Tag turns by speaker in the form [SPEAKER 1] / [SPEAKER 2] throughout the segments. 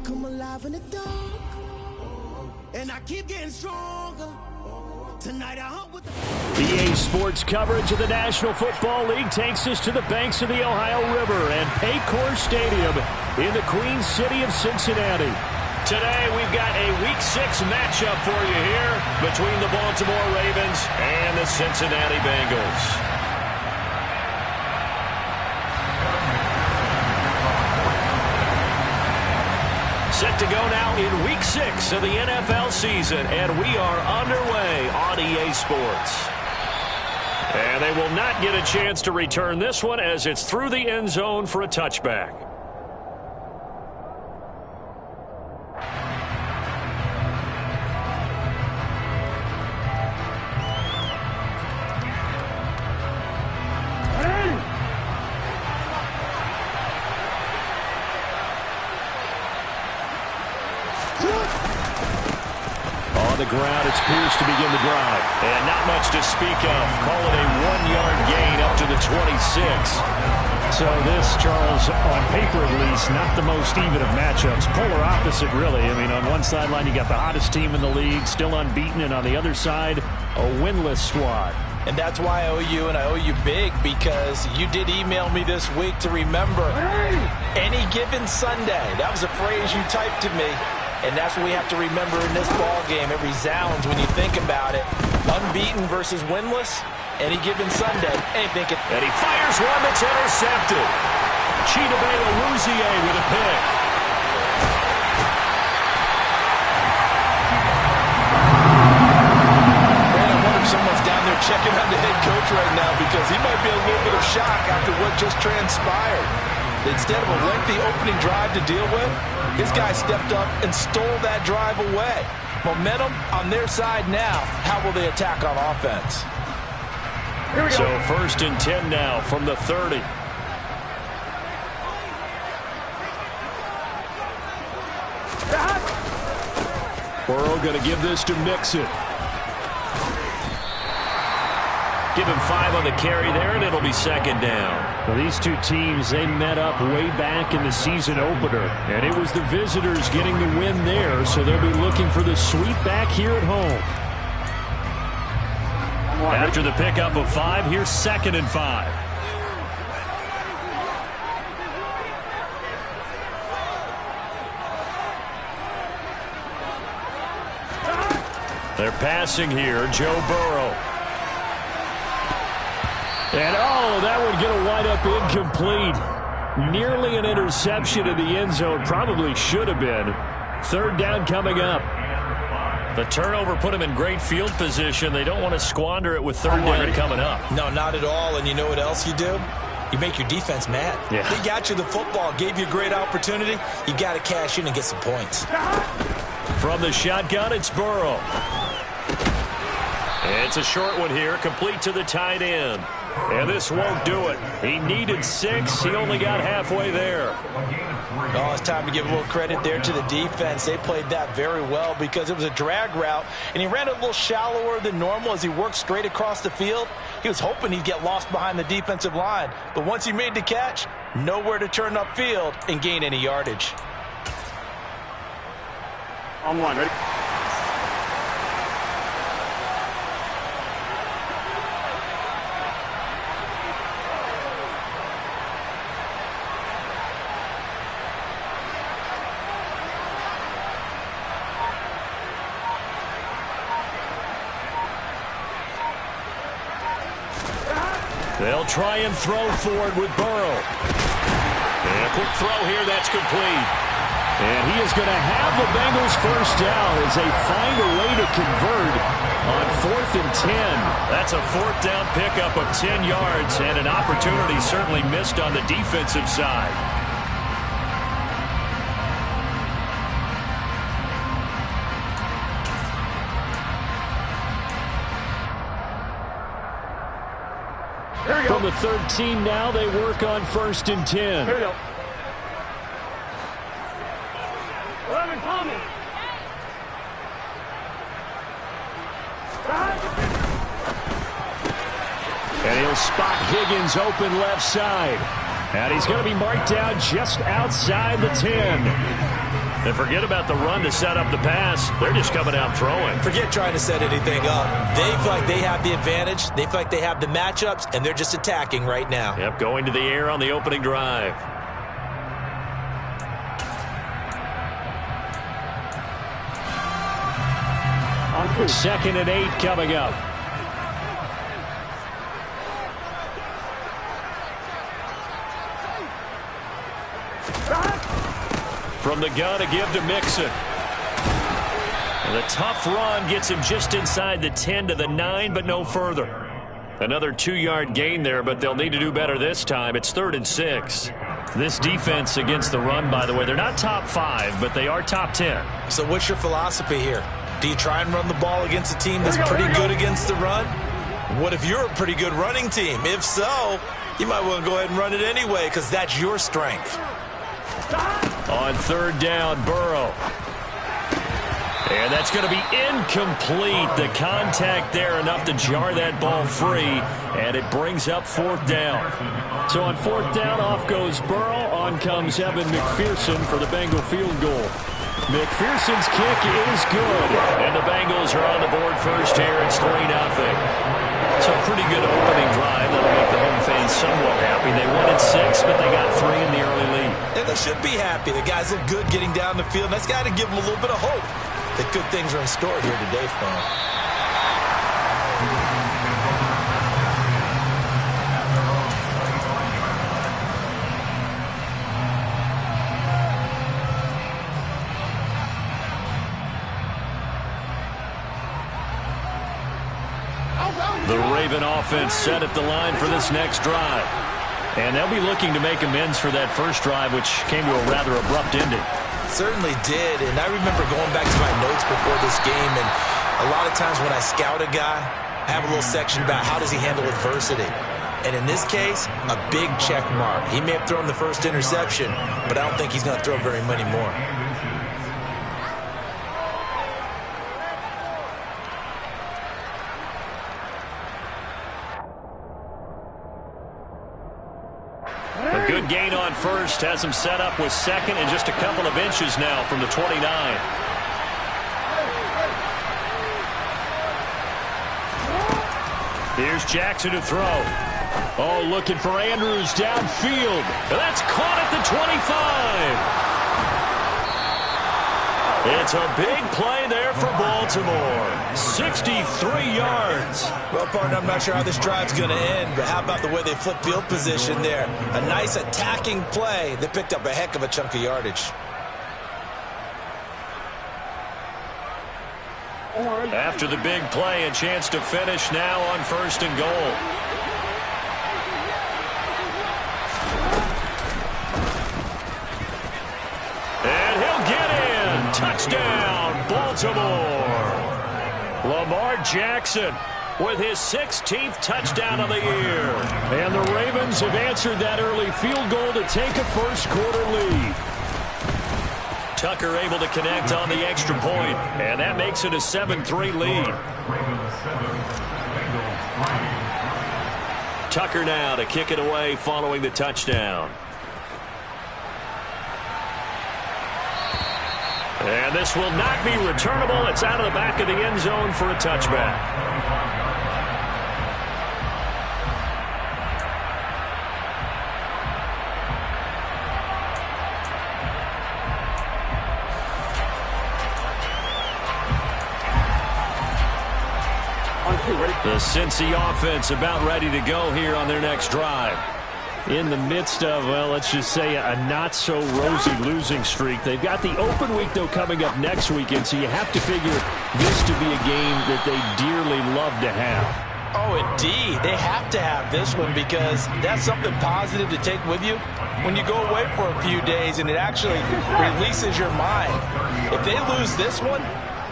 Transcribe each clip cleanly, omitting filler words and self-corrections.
[SPEAKER 1] come alive in the dark, and I keep getting stronger. Tonight I hunt with the...
[SPEAKER 2] EA Sports coverage of the National Football League takes us to the banks of the Ohio River and Paycor Stadium in the Queen City of Cincinnati. Today we've got a Week 6 matchup for you here between the Baltimore Ravens and the Cincinnati Bengals. Set to go now in Week 6 of the NFL season, and we are underway on EA Sports. And they will not get a chance to return this one as it's through the end zone for a touchback. On the ground, it's Pierce to begin the drive. And not much to speak of. Call it a 1-yard gain up to the 26.
[SPEAKER 3] So this, Charles, on paper at least, not the most even of matchups. Polar opposite, really. I mean, on one sideline, you got the hottest team in the league, still unbeaten, and on the other side, a winless squad.
[SPEAKER 4] And that's why I owe you, and I owe you big, because you did email me this week to remember any given Sunday. That was a phrase you typed to me. And that's what we have to remember in this ball game. It resounds when you think about it. Unbeaten versus winless, any given Sunday. And thinking,
[SPEAKER 2] and he fires one that's intercepted. Chidobe Awuzie with a pick.
[SPEAKER 4] Man, I wonder if someone's down there checking on the head coach right now, because he might be a little bit of shock after what just transpired. Instead of a lengthy opening drive to deal with, this guy stepped up and stole that drive away. Momentum on their side now. How will they attack on offense?
[SPEAKER 2] Here we go. So 1st and 10 now from the 30. Burrow going to give this to Mixon. Give him 5 on the carry there, and it'll be 2nd down.
[SPEAKER 3] Well, these two teams, they met up way back in the season opener, and it was the visitors getting the win there, so they'll be looking for the sweep back here at home.
[SPEAKER 2] After the pickup of 5, here's 2nd and 5. They're passing here, Joe Burrow. And, oh, that would get a wide-up incomplete. Nearly an interception in the end zone. Probably should have been. 3rd down coming up. The turnover put them in great field position. They don't want to squander it with 3rd down coming up.
[SPEAKER 4] No, not at all. And you know what else you do? You make your defense mad.
[SPEAKER 2] Yeah.
[SPEAKER 4] They got you the football, gave you a great opportunity. You got to cash in and get some points.
[SPEAKER 2] From the shotgun, it's Burrow. It's a short one here, complete to the tight end. And this won't do it. He needed 6. He only got halfway there.
[SPEAKER 4] Oh, it's time to give a little credit there to the defense. They played that very well because it was a drag route, and he ran it a little shallower than normal as he worked straight across the field. He was hoping he'd get lost behind the defensive line. But once he made the catch, nowhere to turn upfield and gain any yardage.
[SPEAKER 5] On one, ready?
[SPEAKER 2] They'll try and throw forward with Burrow. And a quick throw here, that's complete. And he is going to have the Bengals first down as they find a way to convert on 4th and 10. That's a 4th down pickup of 10 yards and an opportunity certainly missed on the defensive side. From the 13 now, they work on 1st and 10.
[SPEAKER 5] Here we go. 11 coming.
[SPEAKER 2] And he'll spot Higgins open left side. And he's going to be marked down just outside the 10. And forget about the run to set up the pass. They're just coming out throwing.
[SPEAKER 4] Forget trying to set anything up. They feel like they have the advantage. They feel like they have the matchups, and they're just attacking right now.
[SPEAKER 2] Yep, going to the air on the opening drive.
[SPEAKER 3] Second and 8 coming up.
[SPEAKER 2] From the gun, a give to Mixon. And the tough run gets him just inside the 10 to the 9, but no further. Another 2-yard gain there, but they'll need to do better this time. It's 3rd and 6. This defense against the run, by the way, they're not top 5, but they are top 10.
[SPEAKER 4] So what's your philosophy here? Do you try and run the ball against a team that's pretty good against the run? What if you're a pretty good running team? If so, you might want to go ahead and run it anyway because that's your strength.
[SPEAKER 2] On 3rd down, Burrow. And that's going to be incomplete. The contact there enough to jar that ball free, and it brings up 4th down. So on 4th down, off goes Burrow. On comes Evan McPherson for the Bengal field goal. McPherson's kick is good, and the Bengals are on the board first here. It's 3-0. So a pretty good opening drive that'll make the home fans somewhat happy. They won at 6, but they got 3 in the early lead.
[SPEAKER 4] And they should be happy. The guys look good getting down the field. That's got to give them a little bit of hope that good things are in store here today for them.
[SPEAKER 2] The Raven offense set at the line for this next drive. And they'll be looking to make amends for that first drive, which came to a rather abrupt ending.
[SPEAKER 4] Certainly did, and I remember going back to my notes before this game, and a lot of times when I scout a guy, I have a little section about how does he handle adversity. And in this case, a big check mark. He may have thrown the first interception, but I don't think he's going to throw very many more.
[SPEAKER 2] A good gain on first has him set up with 2nd and just a couple of inches now from the 29. Here's Jackson to throw. Oh, looking for Andrews downfield. That's caught at the 25. It's a big play there for Baltimore. 63 yards.
[SPEAKER 4] Well, partner, I'm not sure how this drive's going to end, but how about the way they flip field position there? A nice attacking play. They picked up a heck of a chunk of yardage.
[SPEAKER 2] After the big play, a chance to finish now on 1st and goal. And he'll get in. Touchdown, Baltimore. Lamar Jackson with his 16th touchdown of the year.
[SPEAKER 3] And the Ravens have answered that early field goal to take a first-quarter lead.
[SPEAKER 2] Tucker able to connect on the extra point, and that makes it a 7-3 lead. Tucker now to kick it away following the touchdown. And this will not be returnable. It's out of the back of the end zone for a touchback. The Cincy offense about ready to go here on their next drive.
[SPEAKER 3] In the midst of, well, let's just say a not-so-rosy losing streak. They've got the open week, though, coming up next weekend, so you have to figure this to be a game that they dearly love to have.
[SPEAKER 4] Oh, indeed. They have to have this one because that's something positive to take with you when you go away for a few days, and it actually releases your mind. If they lose this one,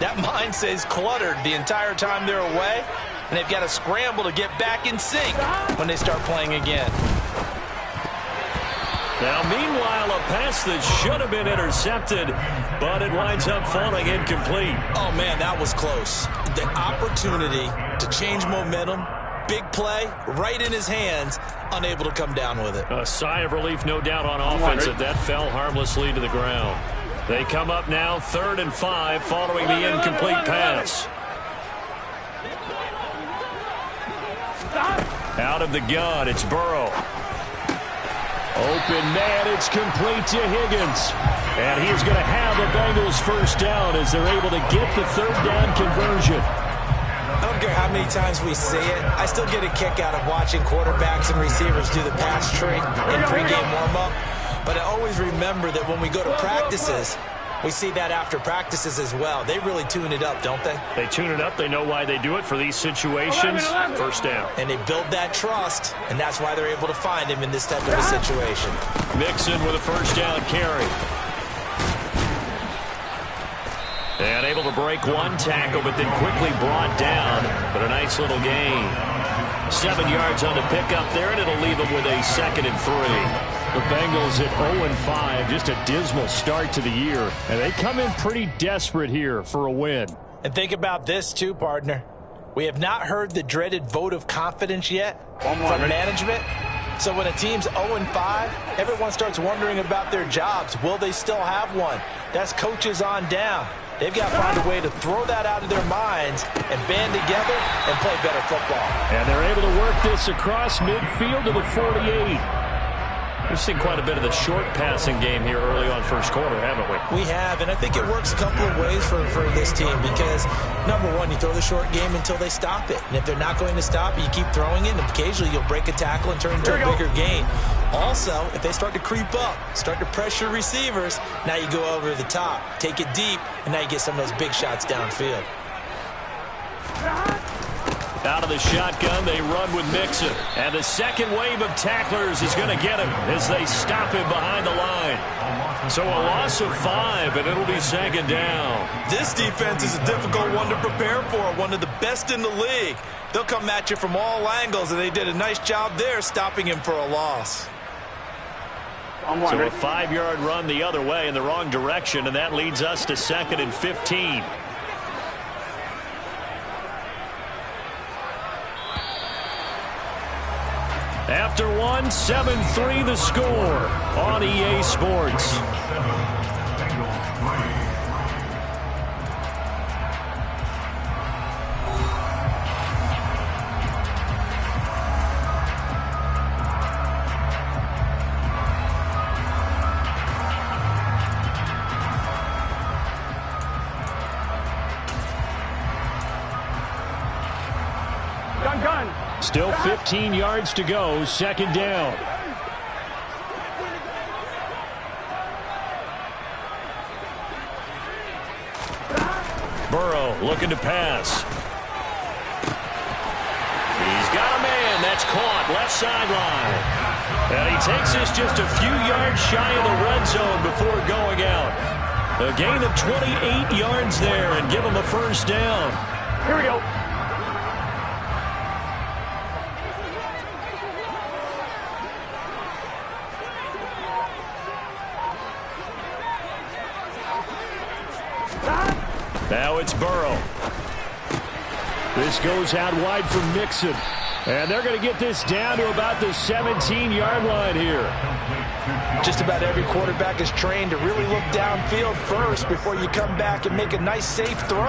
[SPEAKER 4] that mind stays cluttered the entire time they're away, and they've got to scramble to get back in sync when they start playing again.
[SPEAKER 2] Now, meanwhile, a pass that should have been intercepted, but it winds up falling incomplete.
[SPEAKER 4] Oh, man, that was close. The opportunity to change momentum, big play, right in his hands, unable to come down with it.
[SPEAKER 2] A sigh of relief, no doubt, on offense that fell harmlessly to the ground.
[SPEAKER 3] They come up now 3rd and 5 following the incomplete pass. Out of the gun, it's Burrow. Open man, it's complete to Higgins. And he's going to have the Bengals first down as they're able to get the 3rd down conversion.
[SPEAKER 4] I don't care how many times we see it. I still get a kick out of watching quarterbacks and receivers do the pass tree in pregame warm-up. But I always remember that when we go to practices, we see that after practices as well. They really tune it up, don't they?
[SPEAKER 3] They tune it up. They know why they do it for these situations. First down.
[SPEAKER 4] And they build that trust, and that's why they're able to find him in this type of a situation.
[SPEAKER 3] Mixon with a first down carry. And able to break one tackle, but then quickly brought down. But a nice little gain. 7 yards on the pickup there, and it'll leave them with a 2nd and 3. The Bengals at 0-5, just a dismal start to the year. And they come in pretty desperate here for a win.
[SPEAKER 4] And think about this too, partner. We have not heard the dreaded vote of confidence yet from management. So when a team's 0-5, everyone starts wondering about their jobs. Will they still have one? That's coaches on down. They've got to find a way to throw that out of their minds and band together and play better football.
[SPEAKER 3] And they're able to work this across midfield to the 48. We've seen quite a bit of the short passing game here early on first quarter, haven't we?
[SPEAKER 4] We have, and I think it works a couple of ways for this team because, number one, you throw the short game until they stop it. And if they're not going to stop it, you keep throwing it, and occasionally you'll break a tackle and turn into a bigger gain. Also, if they start to creep up, start to pressure receivers, now you go over the top, take it deep, and now you get some of those big shots downfield.
[SPEAKER 3] Out of the shotgun, they run with Mixon. And the second wave of tacklers is going to get him as they stop him behind the line. So a loss of 5, and it'll be 2nd down.
[SPEAKER 4] This defense is a difficult one to prepare for, one of the best in the league. They'll come at you from all angles, and they did a nice job there stopping him for a loss.
[SPEAKER 3] So a 5-yard run the other way in the wrong direction, and that leads us to 2nd and 15. After one, 7-3 the score on EA Sports. Still 15 yards to go, 2nd down. Burrow looking to pass. He's got a man. That's caught left sideline. And he takes this just a few yards shy of the red zone before going out. A gain of 28 yards there and give him a first down.
[SPEAKER 5] Here we go.
[SPEAKER 3] Now it's Burrow. This goes out wide for Mixon. And they're going to get this down to about the 17-yard line here.
[SPEAKER 4] Just about every quarterback is trained to really look downfield first before you come back and make a nice, safe throw.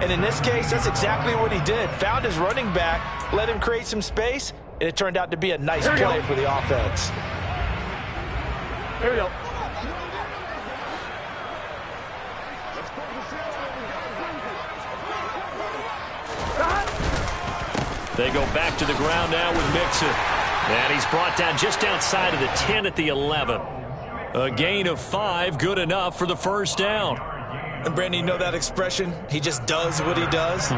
[SPEAKER 4] And in this case, that's exactly what he did. Found his running back, let him create some space, and it turned out to be a nice play for the offense.
[SPEAKER 5] Here we go.
[SPEAKER 3] They go back to the ground now with Mixon. And he's brought down just outside of the 10 at the 11. A gain of 5, good enough for the first down.
[SPEAKER 4] And Brandon, you know that expression? He just does what he does.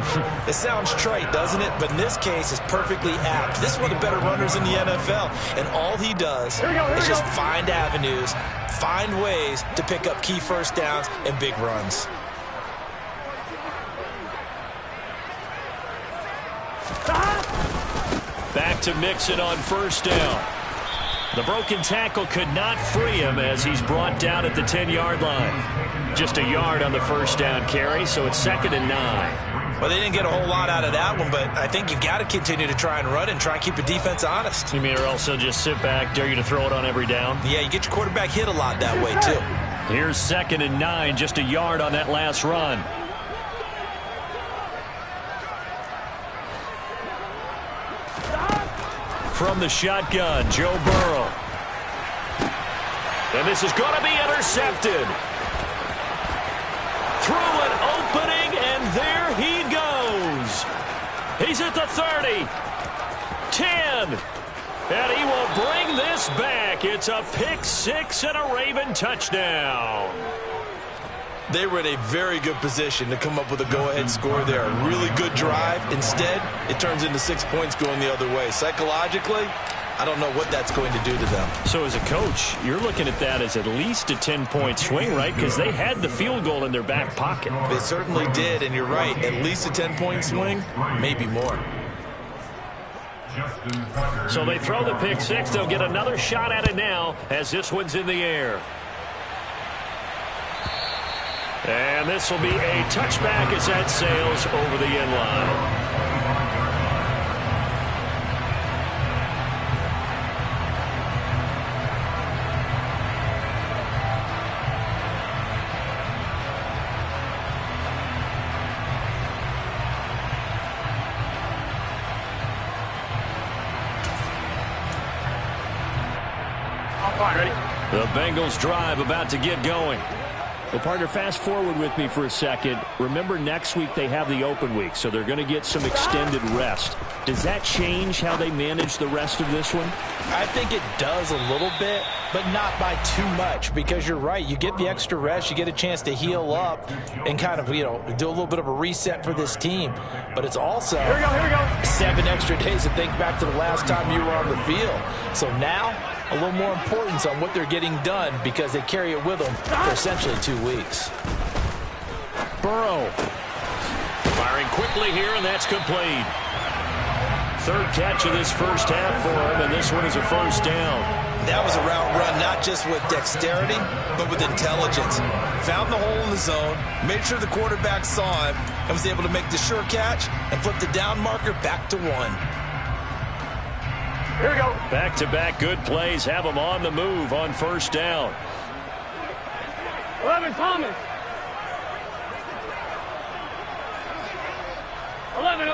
[SPEAKER 4] It sounds trite, doesn't it? But in this case, it's perfectly apt. This is one of the better runners in the NFL. And all he does is just find avenues, find ways to pick up key first downs and big runs.
[SPEAKER 3] Back to Mixon on first down. The broken tackle could not free him as he's brought down at the 10-yard line. Just a yard on the first down carry, so it's 2nd and 9.
[SPEAKER 4] Well, they didn't get a whole lot out of that one, but I think you've got to continue to try and run and try and keep the defense honest.
[SPEAKER 3] You mean or else they'll just sit back, dare you to throw it on every down?
[SPEAKER 4] Yeah, you get your quarterback hit a lot that way, too.
[SPEAKER 3] Here's 2nd and 9, just a yard on that last run. From the shotgun, Joe Burrow. And this is going to be intercepted. Through an opening, and there he goes. He's at the 30. 10. And he will bring this back. It's a pick-6 and a Raven touchdown.
[SPEAKER 4] They were in a very good position to come up with a go-ahead score there. A really good drive. Instead, it turns into 6 points going the other way. Psychologically, I don't know what that's going to do to them.
[SPEAKER 3] So as a coach, you're looking at that as at least a 10-point swing, right? Because they had the field goal in their back pocket.
[SPEAKER 4] They certainly did, and you're right. At least a 10-point swing, maybe more.
[SPEAKER 3] So they throw the pick-6. They'll get another shot at it now as this one's in the air. And this will be a touchback as that sails over the end line. The Bengals drive about to get going. Well, partner, fast forward with me for a second. Remember, next week they have the open week, so they're going to get some extended rest. Does that change how they manage the rest of this one?
[SPEAKER 4] I think it does a little bit, but not by too much, because you're right. You get the extra rest. You get a chance to heal up and kind of, do a little bit of a reset for this team. But it's also
[SPEAKER 5] Here we go. 7
[SPEAKER 4] extra days to think back to the last time you were on the field. So now, a little more importance on what they're getting done because they carry it with them for essentially 2 weeks.
[SPEAKER 3] Burrow. Firing quickly here, and that's complete. 3rd catch of this first half for him, and this one is a first down.
[SPEAKER 4] That was a route run not just with dexterity, but with intelligence. Found the hole in the zone, made sure the quarterback saw him, and was able to make the sure catch and flip the down marker back to 1.
[SPEAKER 5] Here we go.
[SPEAKER 3] Back-to-back good plays have them on the move on first down.
[SPEAKER 5] 11, Thomas. 11.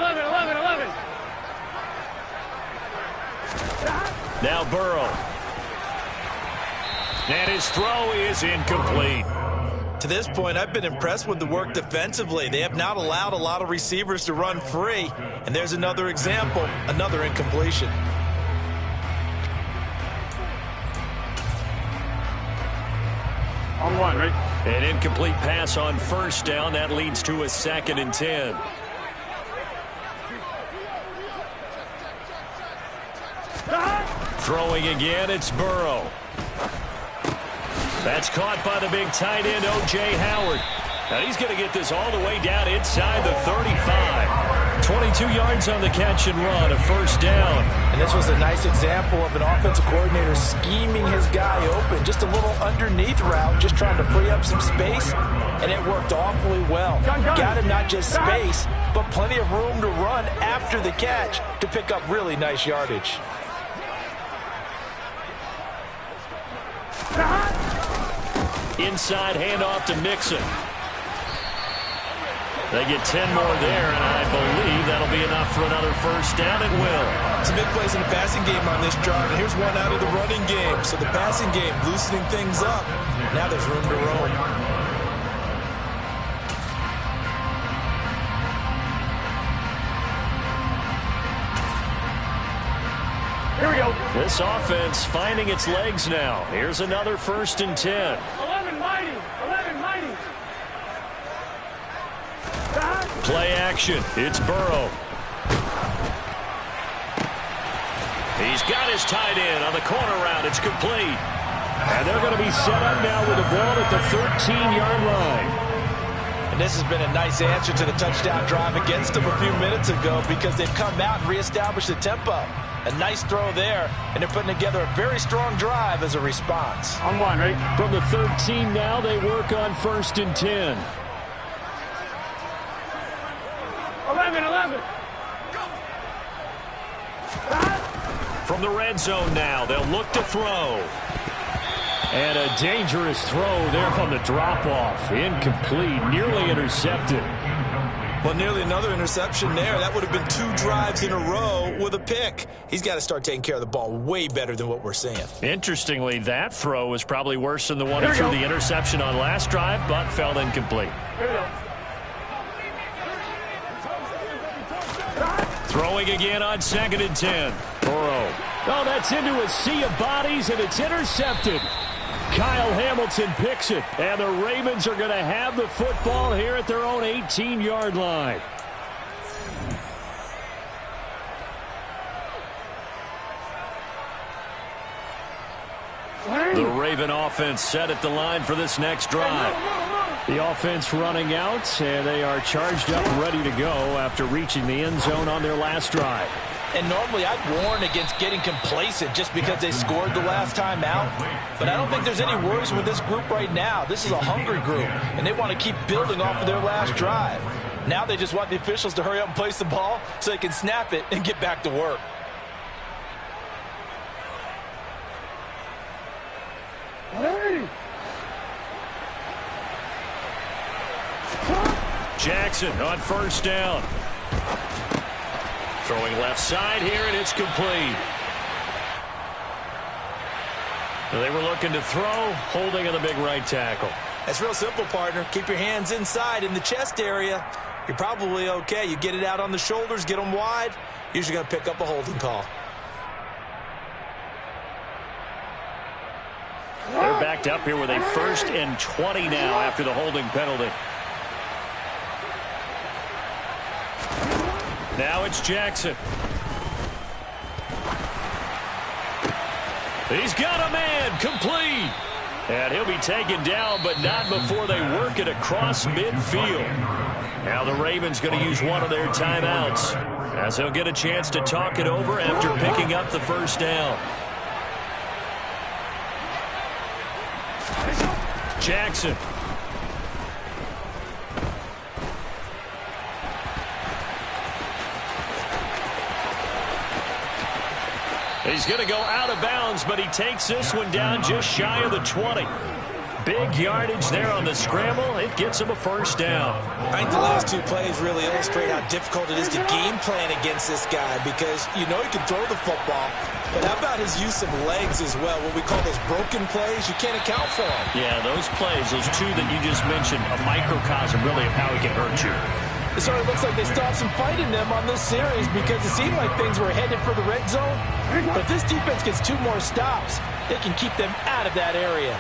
[SPEAKER 3] Now Burrow. And his throw is incomplete.
[SPEAKER 4] To this point, I've been impressed with the work defensively. They have not allowed a lot of receivers to run free. And there's another example, another incompletion.
[SPEAKER 5] On 1, right?
[SPEAKER 3] An incomplete pass on first down. That leads to a 2nd and 10. Throwing again, it's Burrow. That's caught by the big tight end, O.J. Howard. And he's going to get this all the way down inside the 35. 22 yards on the catch and run, a first down.
[SPEAKER 4] And this was a nice example of an offensive coordinator scheming his guy open. Just a little underneath route, just trying to free up some space, and it worked awfully well. Got him not just space, but plenty of room to run after the catch to pick up really nice yardage.
[SPEAKER 3] Inside handoff to Mixon. They get 10 more there, and I believe that'll be enough for another first down. It will.
[SPEAKER 4] Some big plays in the passing game on this drive, and here's one out of the running game. So the passing game loosening things up. Now there's room to roam.
[SPEAKER 5] Here we go.
[SPEAKER 3] This offense finding its legs now. Here's another 1st and 10.
[SPEAKER 5] 11, mighty.
[SPEAKER 3] Play action. It's Burrow. He's got his tight end on the corner route. It's complete. And they're going to be set up now with the ball at the 13-yard line.
[SPEAKER 4] And this has been a nice answer to the touchdown drive against them a few minutes ago because they've come out and reestablished the tempo. A nice throw there, and they're putting together a very strong drive as a response.
[SPEAKER 5] On 1, right?
[SPEAKER 3] From the 13 now, they work on 1st and 10.
[SPEAKER 5] 11.
[SPEAKER 3] From the red zone now, they'll look to throw. And a dangerous throw there on the drop-off. Incomplete, nearly intercepted.
[SPEAKER 4] Well, nearly another interception there. That would have been 2 drives in a row with a pick. He's got to start taking care of the ball way better than what we're seeing. Interestingly, that throw was probably worse than the one he threw the interception on last drive, but fell incomplete. Throwing again on 2nd and 10. Burrow. Oh, that's into a sea of bodies, and it's intercepted. Kyle Hamilton picks it, and the Ravens are going to have the football here at their own 18-yard line. The Raven offense set at the line for this next drive. The offense running out, and they are charged up ready to go after reaching the end zone on their last drive. And normally I'd warn against getting complacent just because they scored the last time out. But I don't think there's any worries with this group right now. This is a hungry group, and they want to keep building off of their last drive. Now they just want the officials to hurry up and place the ball so they can snap it and get back to work.
[SPEAKER 3] Jackson on 1st down. Throwing left side here, and it's complete. They were looking to throw, holding on the big right tackle.
[SPEAKER 4] That's real simple, partner. Keep your hands inside in the chest area. You're probably okay. You get it out on the shoulders, get them wide. Usually going to pick up a holding call.
[SPEAKER 3] They're backed up here with a 1st and 20 now after the holding penalty. Now it's Jackson. He's got a man, complete. And he'll be taken down, but not before they work it across midfield. Now the Ravens going to use one of their timeouts, as they'll get a chance to talk it over after picking up the 1st down. Jackson. He's going to go out of bounds, but he takes this one down just shy of the 20. Big yardage there on the scramble. It gets him a 1st down.
[SPEAKER 4] I think the last 2 plays really illustrate how difficult it is to game plan against this guy, because you know he can throw the football, but how about his use of legs as well? What we call those broken plays, you can't account for them.
[SPEAKER 3] Yeah, those plays, those 2 that you just mentioned, a microcosm really of how he can hurt you.
[SPEAKER 4] It sort of looks like they stopped some fight in them on this series because it seemed like things were headed for the red zone. But this defense gets 2 more stops. They can keep them out of that area.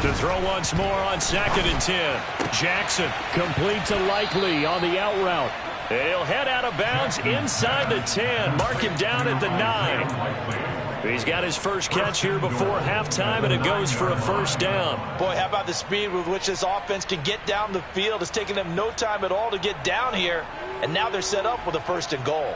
[SPEAKER 3] To throw once more on 2nd and 10. Jackson complete to Likely on the out route. He'll head out of bounds inside the 10. Mark him down at the 9. He's got his first catch here before halftime, and it goes for a 1st down.
[SPEAKER 4] Boy, how about the speed with which this offense can get down the field? It's taken them no time at all to get down here, and now they're set up with a 1st and goal.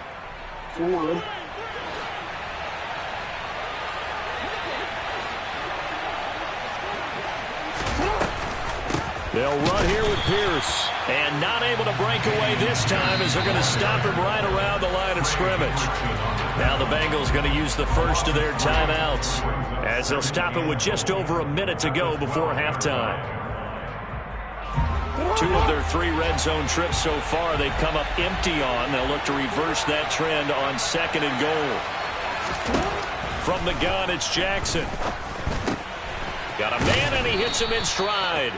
[SPEAKER 3] They'll run here with Pierce, and not able to break away this time as they're going to stop him right around the line of scrimmage. Now the Bengals going to use the 1st of their timeouts as they'll stop it with just over a minute to go before halftime. 2 of their 3 red zone trips so far they've come up empty on. They'll look to reverse that trend on 2nd and goal. From the gun, it's Jackson. Got a man, and he hits him in stride.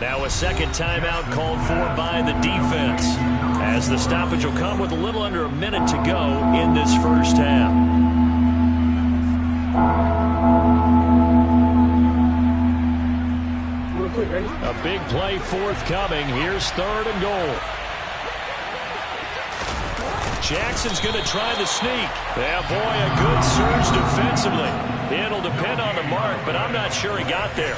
[SPEAKER 3] Now a 2nd timeout called for by the defense, as the stoppage will come with a little under a minute to go in this 1st half. A big play forthcoming. Here's 3rd and goal. Jackson's going to try the sneak. Yeah, boy, a good surge defensively. It'll depend on the mark, but I'm not sure he got there.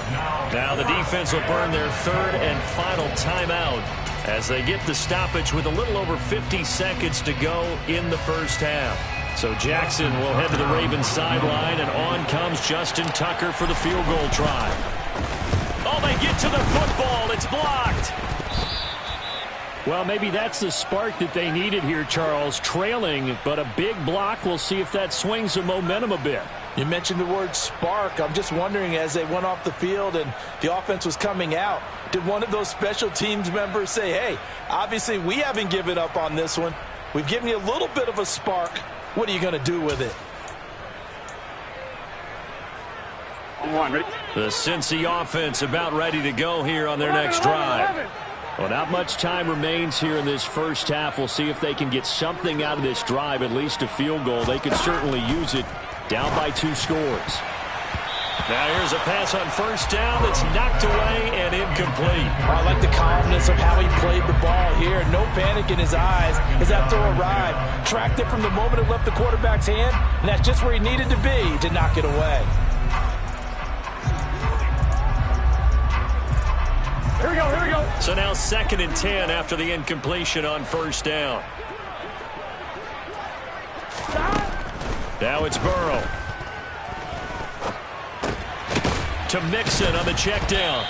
[SPEAKER 3] Now the defense will burn their 3rd and final timeout as they get the stoppage with a little over 50 seconds to go in the 1st half. So Jackson will head to the Ravens sideline, and on comes Justin Tucker for the field goal try. Oh, they get to the football. It's blocked. Well, maybe that's the spark that they needed here, Charles. Trailing, but a big block. We'll see if that swings the momentum a bit.
[SPEAKER 4] You mentioned the word spark. I'm just wondering, as they went off the field and the offense was coming out, did one of those special teams members say, hey, obviously we haven't given up on this one. We've given you a little bit of a spark. What are you going to do with it?
[SPEAKER 2] The Cincy offense about ready to go here on their next drive.
[SPEAKER 3] Well, not much time remains here in this first half. We'll see if they can get something out of this drive, at least a field goal. They could certainly use it, down by 2 scores.
[SPEAKER 2] Now here's a pass on first down that's knocked away and incomplete.
[SPEAKER 4] I like the calmness of how he played the ball here. No panic in his eyes as that throw arrived. Tracked it from the moment it left the quarterback's hand, and that's just where he needed to be to knock it away.
[SPEAKER 5] Here we go, here we go.
[SPEAKER 2] So now 2nd and 10 after the incompletion on first down. Now it's Burrow. To Mixon on the check down.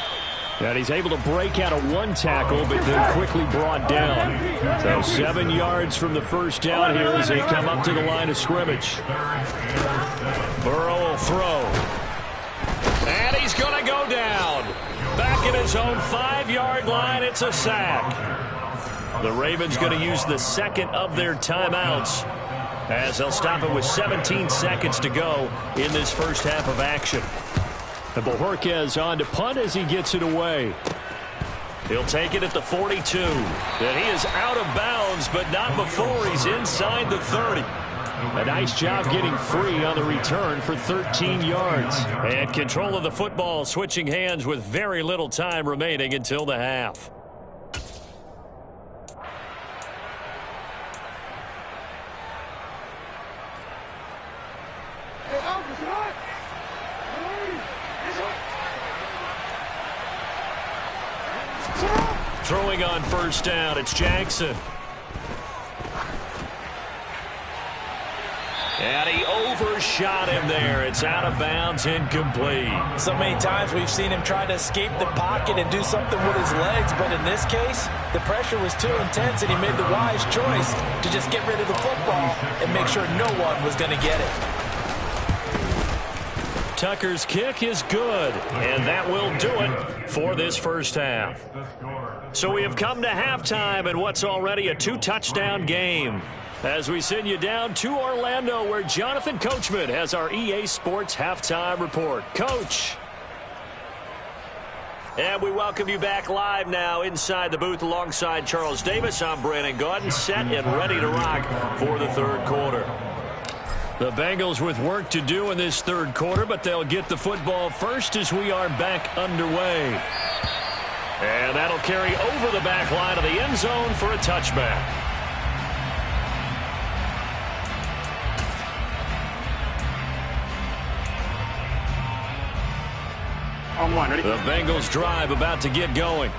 [SPEAKER 3] And he's able to break out of 1 tackle, but then quickly brought down. So 7 yards from the first down here as they come up to the line of scrimmage.
[SPEAKER 2] Burrow will throw. And he's going to go down. Back in his own 5-yard line, it's a sack. The Ravens going to use the 2nd of their timeouts as they'll stop it with 17 seconds to go in this first half of action.
[SPEAKER 3] And Bojorquez on to punt as he gets it away.
[SPEAKER 2] He'll take it at the 42. And he is out of bounds, but not before he's inside the 30.
[SPEAKER 3] A nice job getting free on the return for 13 yards.
[SPEAKER 2] And control of the football switching hands with very little time remaining until the half. Throwing on first down, it's Jackson. And he overshot him there. It's out of bounds, incomplete.
[SPEAKER 4] So many times we've seen him try to escape the pocket and do something with his legs, but in this case, the pressure was too intense, and he made the wise choice to just get rid of the football and make sure no one was going to get it.
[SPEAKER 2] Tucker's kick is good, and that will do it for this first half. So we have come to halftime in what's already a 2-touchdown game, as we send you down to Orlando, where Jonathan Coachman has our EA Sports Halftime Report. Coach. And we welcome you back live now inside the booth alongside Charles Davis. I'm Brandon Gaudin, set and ready to rock for the third quarter. The Bengals with work to do in this third quarter, but they'll get the football first as we are back underway. And that'll carry over the back line of the end zone for a touchback. The Bengals drive about to get going.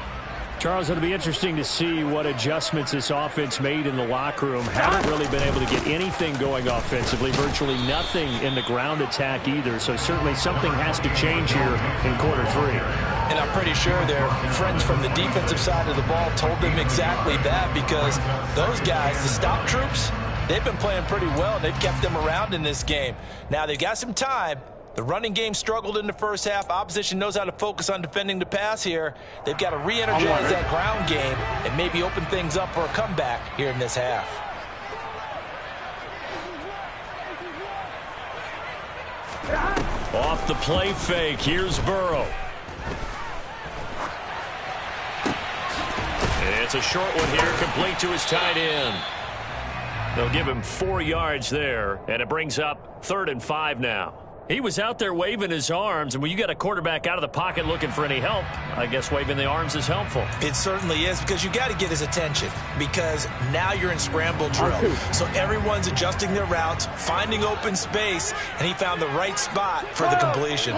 [SPEAKER 3] Charles, it'll be interesting to see what adjustments this offense made in the locker room. Haven't really been able to get anything going offensively, virtually nothing in the ground attack either. So certainly something has to change here in quarter 3.
[SPEAKER 4] And I'm pretty sure their friends from the defensive side of the ball told them exactly that, because those guys, the stop troops, they've been playing pretty well, and they've kept them around in this game. Now they've got some time. The running game struggled in the first half. Opposition knows how to focus on defending the pass here. They've got to re-energize that ground game and maybe open things up for a comeback here in this half.
[SPEAKER 2] Off the play fake, here's Burrow. It's a short one here, complete to his tight end. They'll give him 4 yards there, and it brings up 3rd and 5 now. He was out there waving his arms, and when you got a quarterback out of the pocket looking for any help, I guess waving the arms is helpful.
[SPEAKER 4] It certainly is, because you got to get his attention, because now you're in scramble drill. So everyone's adjusting their routes, finding open space, and he found the right spot for the completion.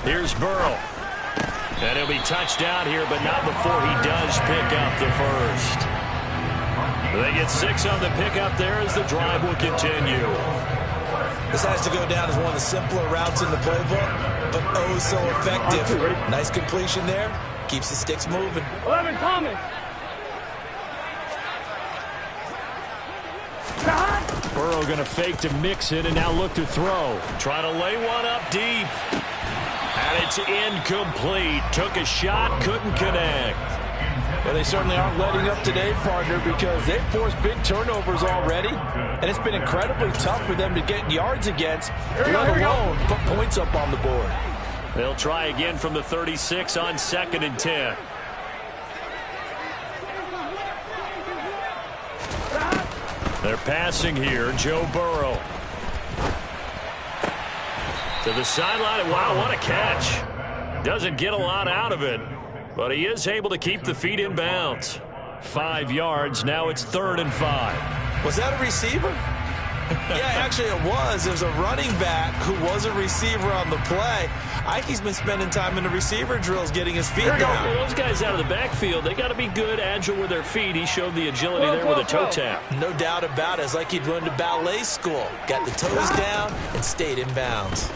[SPEAKER 2] Here's Burrow. And he'll be touched down here, but not before he does pick up the first. They get 6 on the pickup there as the drive will continue.
[SPEAKER 4] This has to go down as one of the simpler routes in the playbook, but oh so effective. Nice completion there. keeps the sticks moving.
[SPEAKER 5] 11, Thomas.
[SPEAKER 3] Burrow going to fake to mix it and now look to throw.
[SPEAKER 2] Trying to lay one up deep. And it's incomplete. Took a shot, couldn't connect.
[SPEAKER 4] Well, they certainly aren't letting up today, partner, because they've forced big turnovers already. And it's been incredibly tough for them to get yards against, let alone put points up on the board.
[SPEAKER 2] They'll try again from the 36 on 2nd and 10. They're passing here. Joe Burrow. To the sideline. Wow, what a catch. Doesn't get a lot out of it, but he is able to keep the feet in bounds. 5 yards. Now it's 3rd and 5.
[SPEAKER 4] Was that a receiver? Yeah, actually it was. It was a running back who was a receiver on the play. Ike's been spending time in the receiver drills getting his feet down.
[SPEAKER 2] Well, those guys out of the backfield, they got to be good, agile with their feet. He showed the agility there with a toe tap.
[SPEAKER 4] No doubt about it. It's like he'd run to ballet school. Got the toes down and stayed in bounds.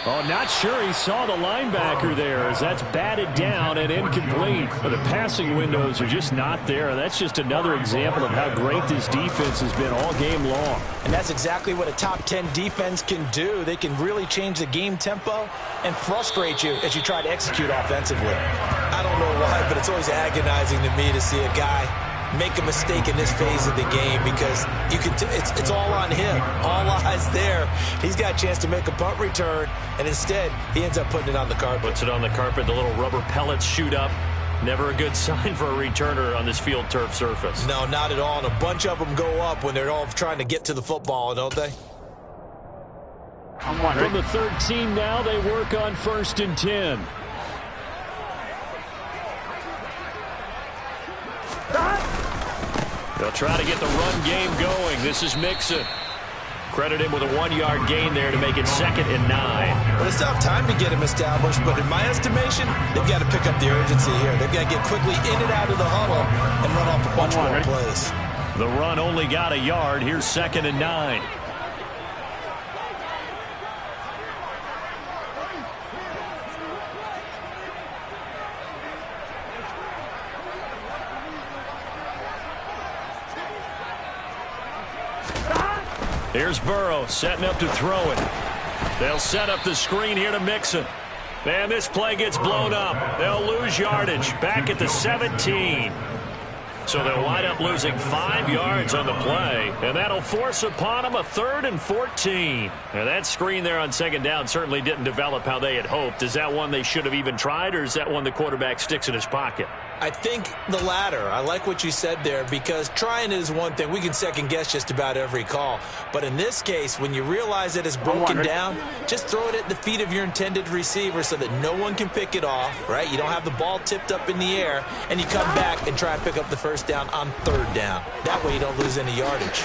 [SPEAKER 3] Oh, not sure he saw the linebacker there as that's batted down and incomplete. But the passing windows are just not there. That's just another example of how great this defense has been all game long.
[SPEAKER 4] And that's exactly what a top 10 defense can do. They can really change the game tempo and frustrate you as you try to execute offensively. I don't know why, but it's always agonizing to me to see a guy make a mistake in this phase of the game because you can it's all on him. All eyes there. He's got a chance to make a punt return, and instead he ends up putting it on the carpet.
[SPEAKER 2] Puts it on the carpet. The little rubber pellets shoot up. Never a good sign for a returner on this field turf surface.
[SPEAKER 4] No, not at all. And a bunch of them go up when they're all trying to get to the football, don't they?
[SPEAKER 3] From the 13 now, they work on 1st and 10.
[SPEAKER 2] They'll try to get the run game going. This is Mixon. Credit him with a 1-yard gain there to make it 2nd and 9.
[SPEAKER 4] Well, it's tough time to get him established, but in my estimation, they've got to pick up the urgency here. They've got to get quickly in and out of the huddle and run off a bunch more plays.
[SPEAKER 2] The run only got a yard. Here's 2nd and 9. Here's Burrow setting up to throw it. They'll set up the screen here to Mixon. And this play gets blown up. They'll lose yardage back at the 17. So they'll wind up losing 5 yards on the play, and that'll force upon them a 3rd and 14. Now that screen there on 2nd down certainly didn't develop how they had hoped. Is that one they should have even tried, or is that one the quarterback sticks in his pocket?
[SPEAKER 4] I think the latter. I like what you said there because trying it is one thing. We can second guess just about every call. But in this case, when you realize that it's broken down, just throw it at the feet of your intended receiver so that no one can pick it off, right? You don't have the ball tipped up in the air, and you come back and try and pick up the 1st down on 3rd down. That way you don't lose any yardage.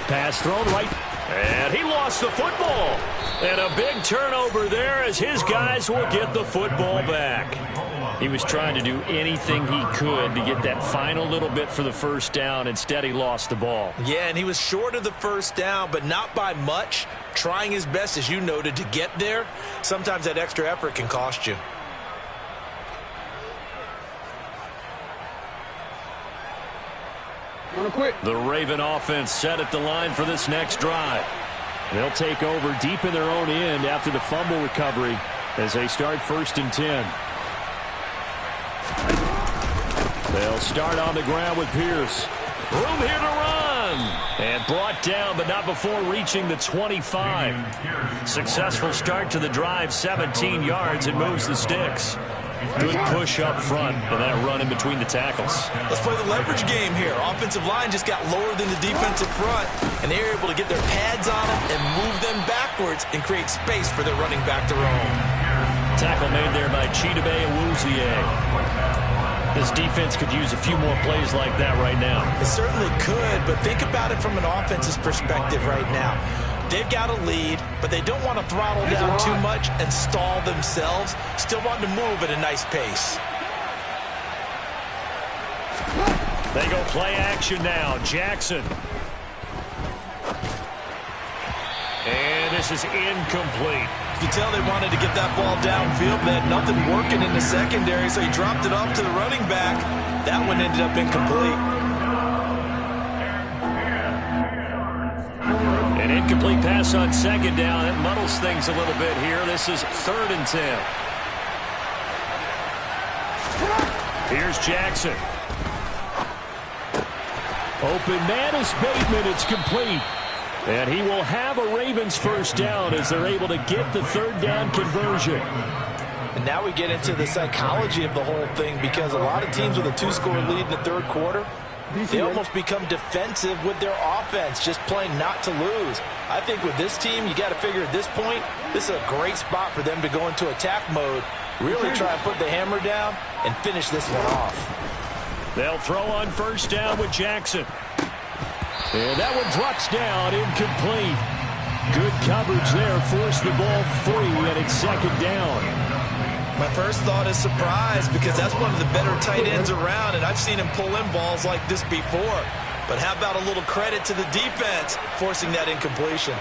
[SPEAKER 3] Pass thrown right.
[SPEAKER 2] And he lost the football. And a big turnover there as his guys will get the football back. He was trying to do anything he could to get that final little bit for the 1st down. Instead, he lost the ball.
[SPEAKER 4] Yeah, and he was short of the 1st down, but not by much. Trying his best, as you noted, to get there. Sometimes that extra effort can cost you.
[SPEAKER 2] The Raven offense set at the line for this next drive. They'll take over deep in their own end after the fumble recovery as they start 1st and 10. They'll start on the ground with Pierce. Room here to run. And brought down, but not before reaching the 25. Successful start to the drive, 17 yards, and moves the sticks. Good push up front and that run in between the tackles.
[SPEAKER 4] Let's play the leverage game here. Offensive line just got lower than the defensive front, and they were able to get their pads on them and move them backwards and create space for their running back to roam.
[SPEAKER 2] Tackle made there by Chidobe Awuzie. This defense could use a few more plays like that right now.
[SPEAKER 4] It certainly could, but think about it from an offense's perspective right now. They've got a lead, but they don't want to throttle down too much and stall themselves. Still want to move at a nice pace.
[SPEAKER 2] They go play action now. Jackson. And this is incomplete.
[SPEAKER 4] You could tell they wanted to get that ball downfield, but they had nothing working in the secondary, so he dropped it off to the running back. That one ended up incomplete.
[SPEAKER 2] An incomplete pass on second down. It muddles things a little bit here. This is 3rd and 10. Here's Jackson. Open man is Bateman. It's complete. And he will have a Ravens first down as they're able to get the 3rd down conversion.
[SPEAKER 4] And now we get into the psychology of the whole thing, because a lot of teams with a 2-score lead in the 3rd quarter, they almost become defensive with their offense, just playing not to lose. I think with this team, you got to figure at this point, this is a great spot for them to go into attack mode, really try and put the hammer down and finish this one off.
[SPEAKER 2] They'll throw on first down with Jackson. And that one drops down, incomplete. Good coverage there, forced the ball free, and it's 2nd down.
[SPEAKER 4] My first thought is surprise, because that's one of the better tight ends around, and I've seen him pull in balls like this before. But how about a little credit to the defense forcing that incompletion?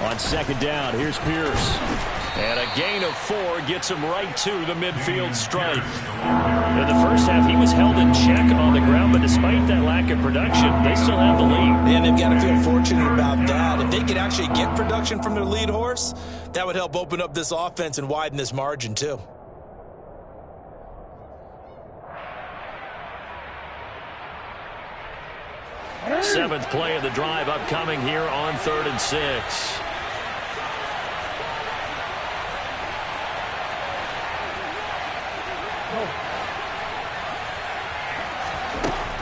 [SPEAKER 2] On 2nd down, here's Pierce. And a gain of 4 gets him right to the midfield stripe. In the first half, he was held in check on the ground, but despite that lack of production, they still have the lead.
[SPEAKER 4] And they've got to feel fortunate about that. If they could actually get production from their lead horse, that would help open up this offense and widen this margin too.
[SPEAKER 2] Seventh play of the drive upcoming here on 3rd and 6.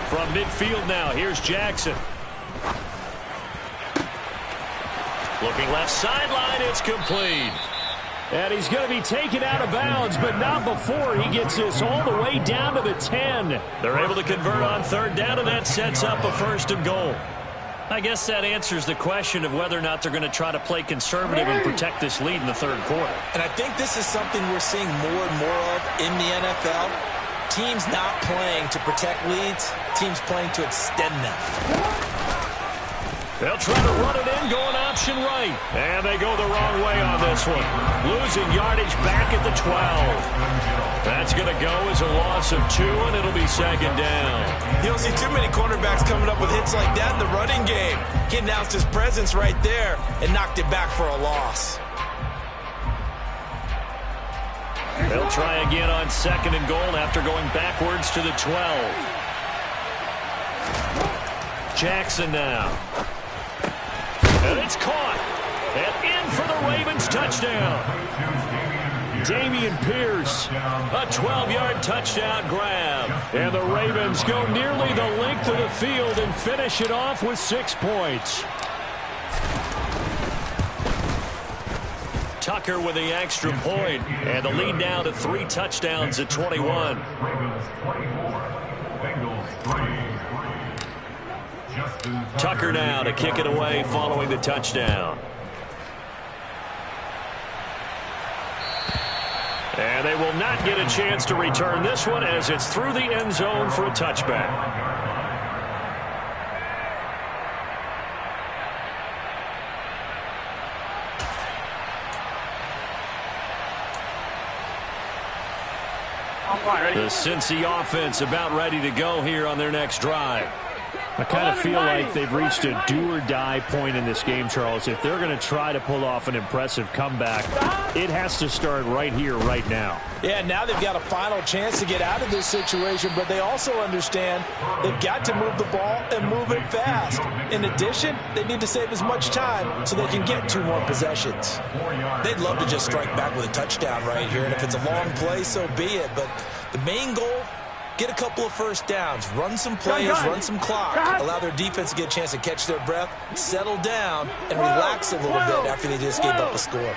[SPEAKER 2] From midfield now, here's Jackson. Looking left sideline, it's complete. And he's going to be taken out of bounds, but not before he gets this all the way down to the 10. They're able to convert on 3rd down, and that sets up a 1st and goal. I guess that answers the question of whether or not they're going to try to play conservative and protect this lead in the 3rd quarter.
[SPEAKER 4] And I think this is something we're seeing more and more of in the NFL. Teams not playing to protect leads, teams playing to extend them.
[SPEAKER 2] They'll try to run it in, going option right. And they go the wrong way on this one. Losing yardage back at the 12. That's going to go as a loss of 2, and it'll be 2nd down.
[SPEAKER 4] You don't see too many cornerbacks coming up with hits like that in the running game. He announced his presence right there and knocked it back for a loss.
[SPEAKER 2] They'll try again on 2nd and goal after going backwards to the 12. Jackson now. And it's caught. And in for the Ravens touchdown. Dameon Pierce, a 12-yard touchdown grab. And the Ravens go nearly the length of the field and finish it off with 6 points. Tucker with the extra point, and the lead now to 3 touchdowns at 21. Tucker now to kick it away following the touchdown. And they will not get a chance to return this one as it's through the end zone for a touchback. The Cincy offense about ready to go here on their next drive.
[SPEAKER 3] I kind of feel like they've reached a do-or-die point in this game, Charles. If they're going to try to pull off an impressive comeback, it has to start right here, right now.
[SPEAKER 4] Yeah, now they've got a final chance to get out of this situation, but they also understand they've got to move the ball and move it fast. In addition, they need to save as much time so they can get 2 more possessions. They'd love to just strike back with a touchdown right here, and if it's a long play, so be it. But the main goal, get a couple of first downs, run some plays, run some clock, allow their defense to get a chance to catch their breath, settle down, and relax a little bit after they just gave up a score.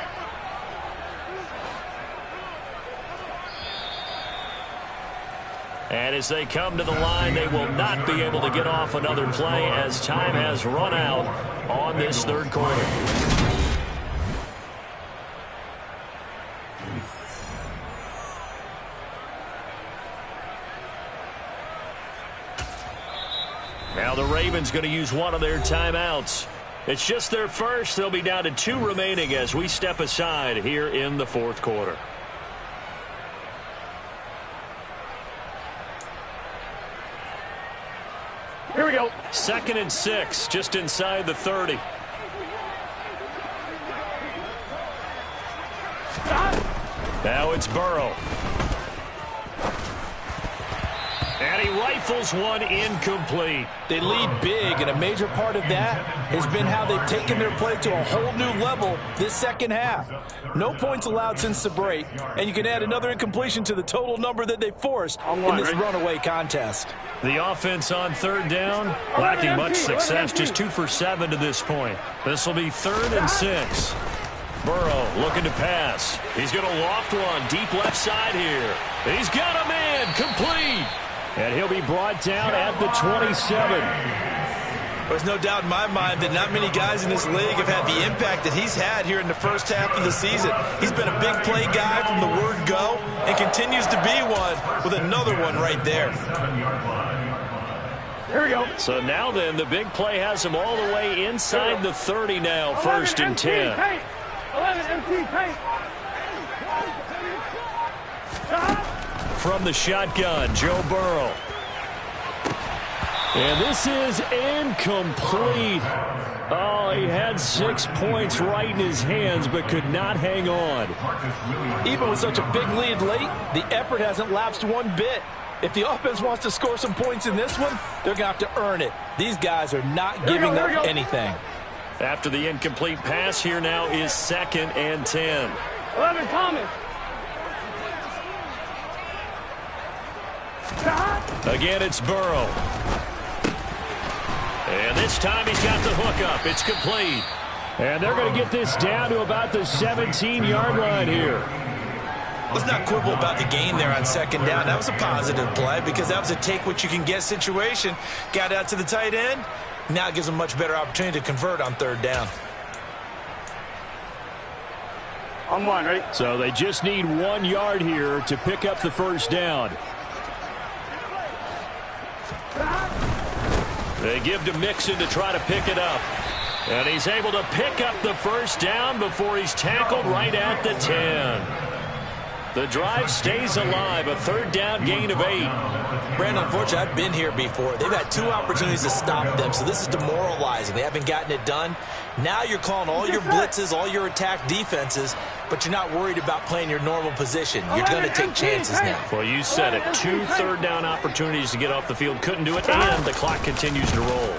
[SPEAKER 2] And as they come to the line, they will not be able to get off another play as time has run out on this 3rd quarter. Now the Ravens going to use one of their timeouts. It's just their first. They'll be down to 2 remaining as we step aside here in the fourth quarter.
[SPEAKER 5] Here we go.
[SPEAKER 2] 2nd and 6, just inside the 30. Now it's Burrow. And he rifles one incomplete.
[SPEAKER 4] They lead big, and a major part of that has been how they've taken their play to a whole new level this second half. No points allowed since the break, and you can add another incompletion to the total number that they forced in this runaway contest.
[SPEAKER 2] The offense on 3rd down, lacking much success, just 2 for 7 to this point. This will be 3rd and 6. Burrow looking to pass. He's going to loft one deep left side here. He's got a man, complete. And he'll be brought down at the 27.
[SPEAKER 4] There's no doubt in my mind that not many guys in this league have had the impact that he's had here in the first half of the season. He's been a big play guy from the word go and continues to be one with another one right there.
[SPEAKER 5] Here we go.
[SPEAKER 2] So now then, the big play has him all the way inside the 30 now, 1st and 10.
[SPEAKER 5] 11 MT paint.
[SPEAKER 2] From the shotgun, Joe Burrow. And this is incomplete. Oh, he had 6 points right in his hands, but could not hang on.
[SPEAKER 4] Even with such a big lead late, the effort hasn't lapsed one bit. If the offense wants to score some points in this one, they're going to have to earn it. These guys are not giving up anything.
[SPEAKER 2] After the incomplete pass, here now is 2nd and 10.
[SPEAKER 5] 11 Thomas.
[SPEAKER 2] Again, it's Burrow. And this time he's got the hook up. It's complete.
[SPEAKER 3] And they're going to get this down to about the 17-yard line here.
[SPEAKER 4] Let's not quibble about the gain there on 2nd down. That was a positive play because that was a take-what-you-can-get situation. Got out to the tight end. Now it gives them a much better opportunity to convert on 3rd down.
[SPEAKER 5] On 1, ready?
[SPEAKER 3] So they just need 1 yard here to pick up the 1st down.
[SPEAKER 2] They give to Mixon to try to pick it up. And he's able to pick up the 1st down before he's tackled right at the 10. The drive stays alive, a 3rd down gain of 8.
[SPEAKER 4] Brandon, unfortunately, I've been here before. They've had 2 opportunities to stop them, so this is demoralizing. They haven't gotten it done. Now you're calling all your blitzes, all your attack defenses, but you're not worried about playing your normal position. You're going to take chances now.
[SPEAKER 2] Well, you said it. 2 3rd down opportunities to get off the field. Couldn't do it, and the clock continues to roll.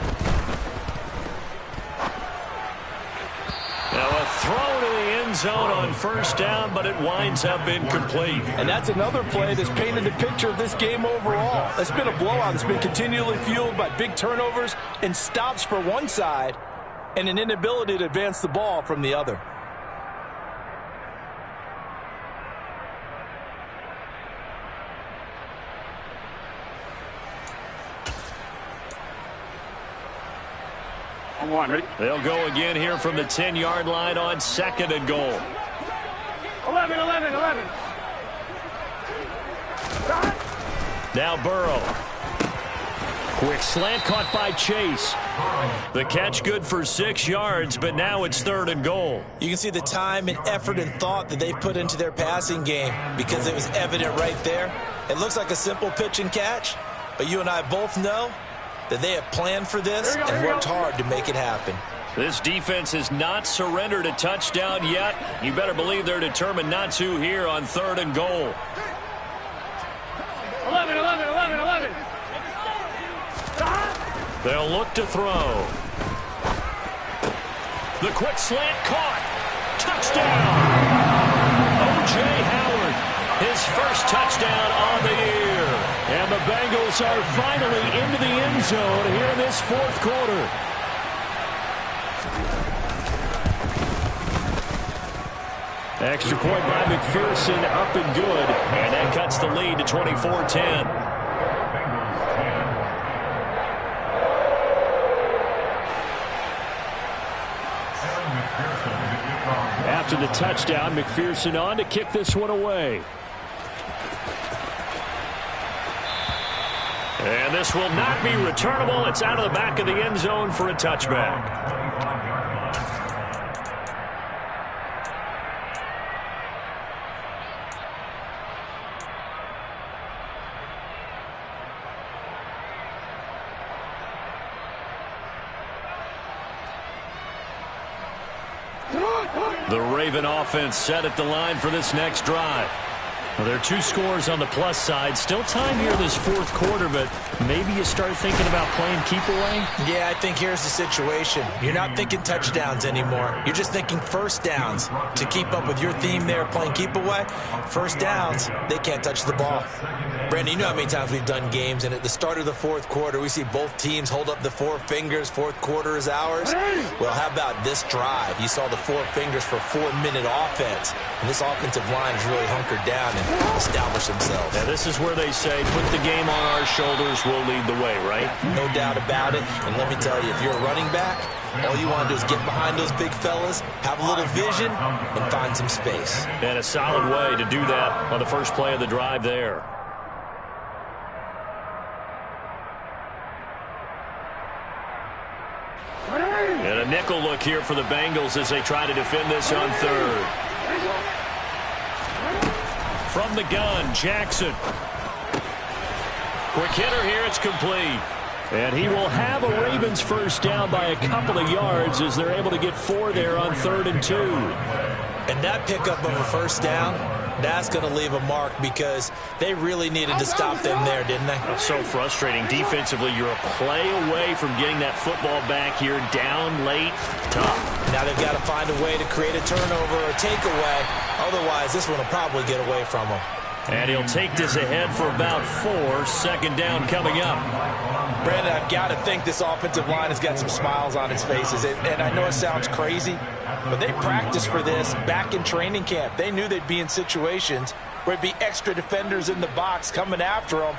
[SPEAKER 2] Now a throw to the end zone on 1st down, but it winds up incomplete.
[SPEAKER 4] And that's another play that's painted the picture of this game overall. It's been a blowout. It's been continually fueled by big turnovers and stops for one side and an inability to advance the ball from the other.
[SPEAKER 5] On 1, ready?
[SPEAKER 2] They'll go again here from the 10-yard line on 2nd and goal.
[SPEAKER 5] 11.
[SPEAKER 2] Now Burrow. Quick slant caught by Chase. The catch good for 6 yards, but now it's 3rd and goal.
[SPEAKER 4] You can see the time and effort and thought that they've put into their passing game because it was evident right there. It looks like a simple pitch and catch, but you and I both know that they have planned for this and worked hard to make it happen.
[SPEAKER 2] This defense has not surrendered a touchdown yet. You better believe they're determined not to here on 3rd and goal.
[SPEAKER 5] 11.
[SPEAKER 2] They'll look to throw. The quick slant caught. Touchdown. O.J. Howard, his first touchdown on the year. And the Bengals are finally into the end zone here in this 4th quarter. Extra point by McPherson, up and good. And that cuts the lead to 24-10. After the touchdown, McPherson on to kick this one away.
[SPEAKER 3] And this will not be returnable. It's out of the back of the end zone for a touchback. The Raven offense set at the line for this next drive. Well, there are 2 scores on the plus side. Still time here this fourth quarter, but maybe you start thinking about playing keep away?
[SPEAKER 4] Yeah, I think here's the situation. You're not thinking touchdowns anymore. You're just thinking first downs. To keep up with your theme there, playing keep away, first downs, they can't touch the ball. Brandon, you know how many times we've done games, and at the start of the fourth quarter, we see both teams hold up the 4 fingers, fourth quarter is ours. Well, how about this drive? You saw the 4 fingers for 4-minute offense, and this offensive line is really hunkered down and established themselves.
[SPEAKER 3] Now, this is where they say, put the game on our shoulders, we'll lead the way, right?
[SPEAKER 4] No doubt about it, and let me tell you, if you're a running back, all you want to do is get behind those big fellas, have a little vision, and find some space.
[SPEAKER 3] And a solid way to do that on the first play of the drive there. And a nickel look here for the Bengals as they try to defend this on third. From the gun, Jackson. Quick hitter here, it's complete. And he will have a Ravens first down by a couple of yards as they're able to get 4 there on 3rd and 2.
[SPEAKER 4] And that pickup of a first down, that's going to leave a mark because they really needed to stop them there, didn't they?
[SPEAKER 3] So frustrating. Defensively, you're a play away from getting that football back here, down late, tough.
[SPEAKER 4] Now they've got to find a way to create a turnover or a takeaway. Otherwise, this one will probably get away from them.
[SPEAKER 3] And he'll take this ahead for about 4. Second down coming up.
[SPEAKER 4] Brandon, I've got to think this offensive line has got some smiles on its faces. And I know it sounds crazy, but they practiced for this back in training camp. They knew they'd be in situations where it'd be extra defenders in the box coming after them,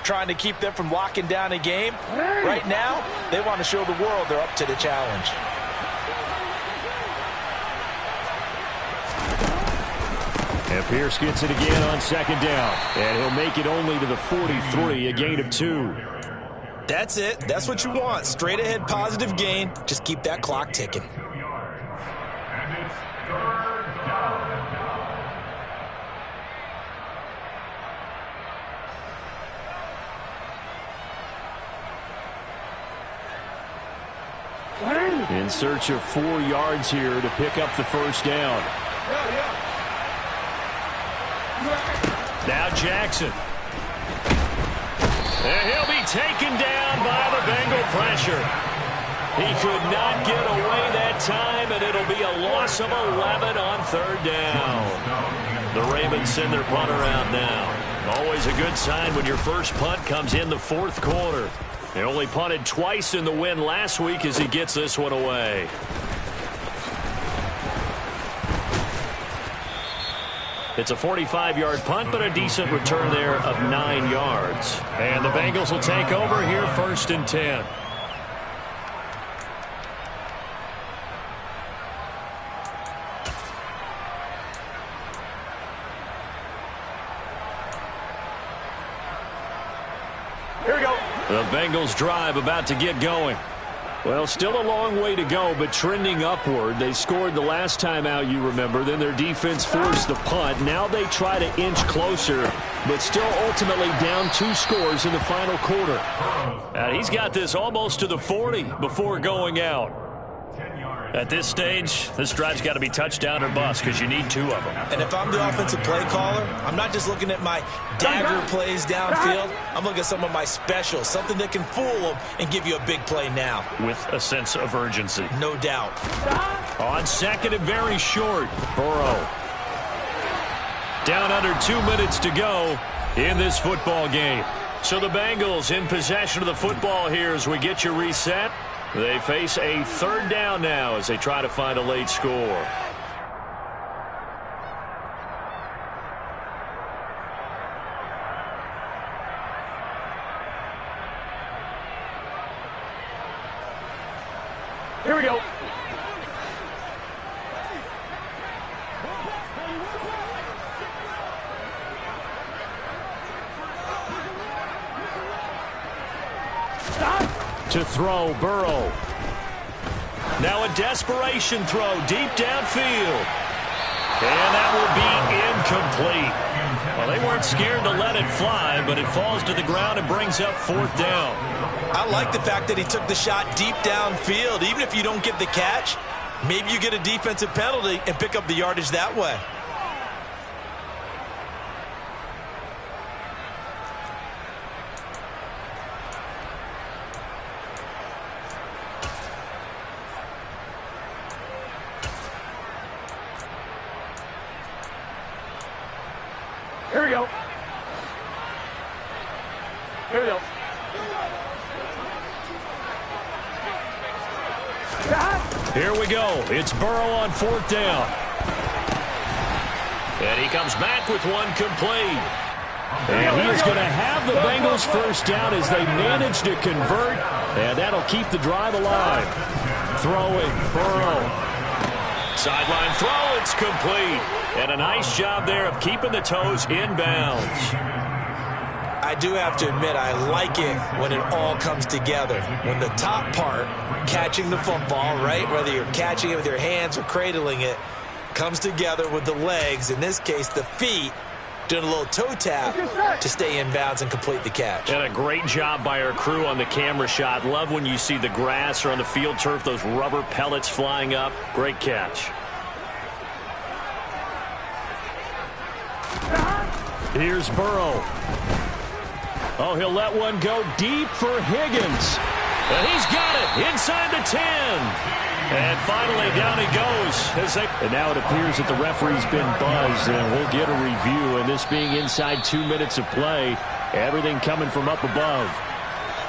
[SPEAKER 4] trying to keep them from locking down a game. Right now, they want to show the world they're up to the challenge.
[SPEAKER 3] And Pierce gets it again on second down. And he'll make it only to the 43, a gain of 2.
[SPEAKER 4] That's it. That's what you want. Straight ahead positive gain. Just keep that clock ticking.
[SPEAKER 3] In search of 4 yards here to pick up the first down. Now Jackson. And he'll be taken down by the Bengal pressure. He could not get away that time, and it'll be a loss of 11 on 3rd down. The Ravens send their punter out now. Always a good sign when your first punt comes in the 4th quarter. He only punted twice in the win last week as he gets this one away. It's a 45-yard punt, but a decent return there of 9 yards. And the Bengals will take over here 1st and 10.
[SPEAKER 5] Here we go.
[SPEAKER 3] The Bengals drive about to get going. Well, still a long way to go, but trending upward. They scored the last time out, you remember. Then their defense forced the punt. Now they try to inch closer, but still ultimately down 2 scores in the final quarter. And he's got this almost to the 40 before going out. At this stage, this drive's got to be touchdown or bust because you need 2 of them.
[SPEAKER 4] And if I'm the offensive play caller, I'm not just looking at my dagger plays downfield. I'm looking at some of my specials, something that can fool them and give you a big play now.
[SPEAKER 3] With a sense of urgency.
[SPEAKER 4] No doubt.
[SPEAKER 3] On second and very short, Burrow. Down under 2 minutes to go in this football game. So the Bengals in possession of the football here as we get you reset. They face a 3rd down now as they try to find a late score.
[SPEAKER 5] Here we go.
[SPEAKER 3] To throw, Burrow.
[SPEAKER 2] Now a desperation throw deep downfield. And that will be incomplete. Well, they weren't scared to let it fly, but it falls to the ground and brings up 4th down.
[SPEAKER 4] I like the fact that he took the shot deep downfield. Even if you don't get the catch, maybe you get a defensive penalty and pick up the yardage that way.
[SPEAKER 5] Here we go. Here we go.
[SPEAKER 2] Here we go. It's Burrow on 4th down. And he comes back with one complete. And he is going to have the Bengals first down as they manage to convert. And that'll keep the drive alive. Throwing, Burrow. Sideline throw, it's complete. And a nice job there of keeping the toes inbounds.
[SPEAKER 4] I do have to admit, I like it when it all comes together. When the top part, catching the football, right, whether you're catching it with your hands or cradling it, comes together with the legs, in this case the feet, doing a little toe tap to stay in bounds and complete the catch.
[SPEAKER 2] And a great job by our crew on the camera shot. Love when you see the grass or on the field turf, those rubber pellets flying up. Great catch.
[SPEAKER 3] Here's Burrow. Oh, he'll let one go deep for Higgins.
[SPEAKER 2] And he's got it inside the 10. And finally, down he goes.
[SPEAKER 3] And now it appears that the referee's been buzzed, and we'll get a review. And this being inside 2 minutes of play, everything coming from up above.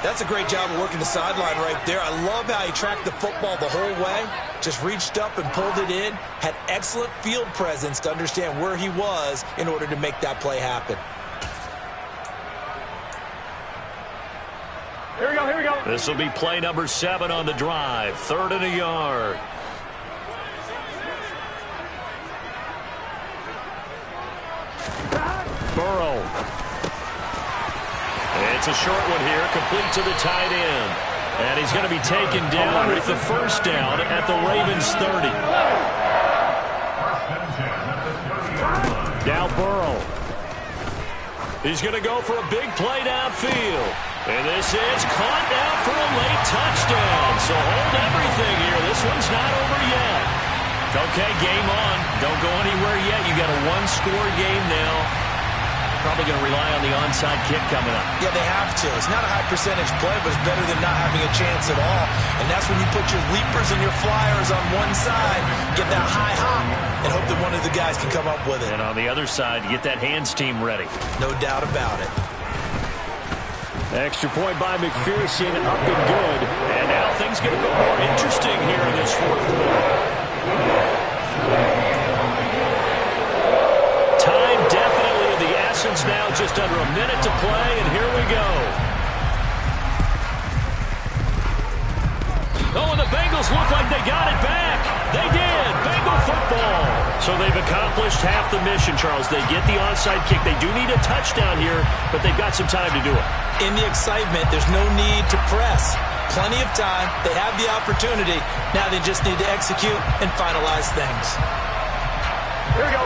[SPEAKER 4] That's a great job of working the sideline right there. I love how he tracked the football the whole way. Just reached up and pulled it in. Had excellent field presence to understand where he was in order to make that play happen.
[SPEAKER 5] Here we go, here we go.
[SPEAKER 2] This will be play number 7 on the drive. 3rd and a yard.
[SPEAKER 3] Burrow.
[SPEAKER 2] It's a short one here, complete to the tight end. And he's going to be taken down with the first down at the Ravens 30.
[SPEAKER 3] Now Burrow.
[SPEAKER 2] He's going to go for a big play downfield. And this is caught down for a late touchdown. So hold everything here. This one's not over yet. Okay, game on. Don't go anywhere yet. You got a one-score game now. Probably going to rely on the onside kick coming up.
[SPEAKER 4] Yeah, they have to. It's not a high percentage play, but it's better than not having a chance at all. And that's when you put your leapers and your flyers on one side, get that high hop, and hope that one of the guys can come up with it.
[SPEAKER 2] And on the other side, get that hands team ready.
[SPEAKER 4] No doubt about it.
[SPEAKER 3] Extra point by McPherson, up and good.
[SPEAKER 2] And now things get a bit more interesting here in this fourth quarter. Time definitely of the essence now, just under a minute to play, and here we go. Oh, and the Bengals look like they got it back. They did. Bengal football. So they've accomplished half the mission, Charles. They get the onside kick. They do need a touchdown here, but they've got some time to do it.
[SPEAKER 4] In the excitement, there's no need to press. Plenty of time. They have the opportunity. Now they just need to execute and finalize things.
[SPEAKER 5] Here we go.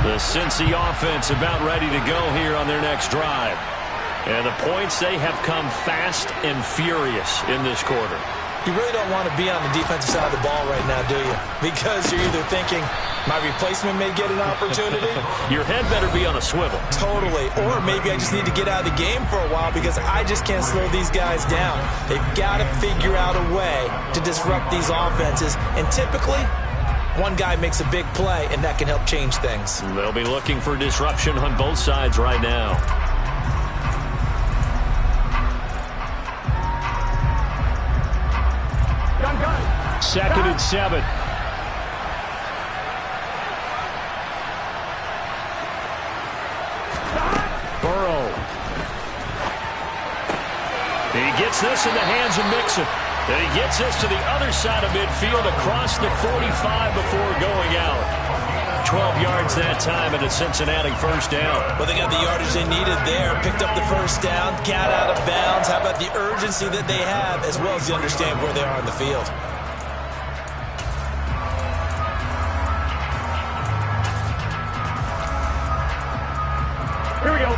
[SPEAKER 2] The Cincy offense about ready to go here on their next drive. And the points, they have come fast and furious in this quarter.
[SPEAKER 4] You really don't want to be on the defensive side of the ball right now, do you? Because you're either thinking, my replacement may get an opportunity.
[SPEAKER 2] Your head better be on a swivel.
[SPEAKER 4] Totally. Or maybe I just need to get out of the game for a while because I just can't slow these guys down. They've got to figure out a way to disrupt these offenses. And typically, one guy makes a big play, and that can help change things.
[SPEAKER 2] They'll be looking for disruption on both sides right now.
[SPEAKER 3] Second and 7. Burrow.
[SPEAKER 2] He gets this in the hands of Mixon. And he gets this to the other side of midfield across the 45 before going out.
[SPEAKER 3] 12 yards that time and a Cincinnati first down.
[SPEAKER 4] Well, they got the yardage they needed there. Picked up the first down, got out of bounds. How about the urgency that they have, as well as they understand where they are on the field?
[SPEAKER 5] Here we go.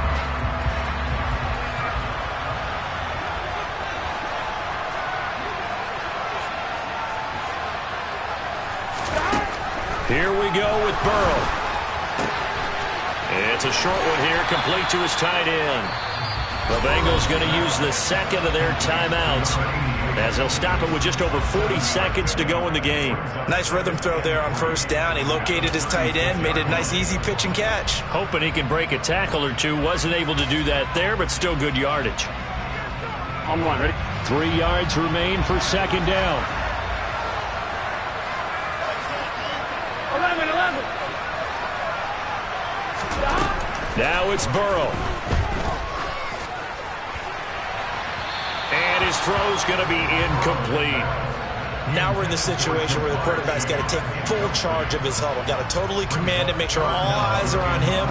[SPEAKER 3] Here we go with Burrow. It's a short one here, complete to his tight end. The Bengals going to use the second of their timeouts as they'll stop it with just over 40 seconds to go in the game.
[SPEAKER 4] Nice rhythm throw there on first down. He located his tight end, made a nice easy pitch and catch.
[SPEAKER 3] Hoping he can break a tackle or two. Wasn't able to do that there, but still good yardage.
[SPEAKER 5] On one, ready?
[SPEAKER 3] 3 yards remain for second down.
[SPEAKER 5] 11.
[SPEAKER 3] Now it's Burrow. And his throw's going to be incomplete.
[SPEAKER 4] Now we're in the situation where the quarterback's got to take full charge of his huddle. Got to totally command it, make sure all eyes are on him.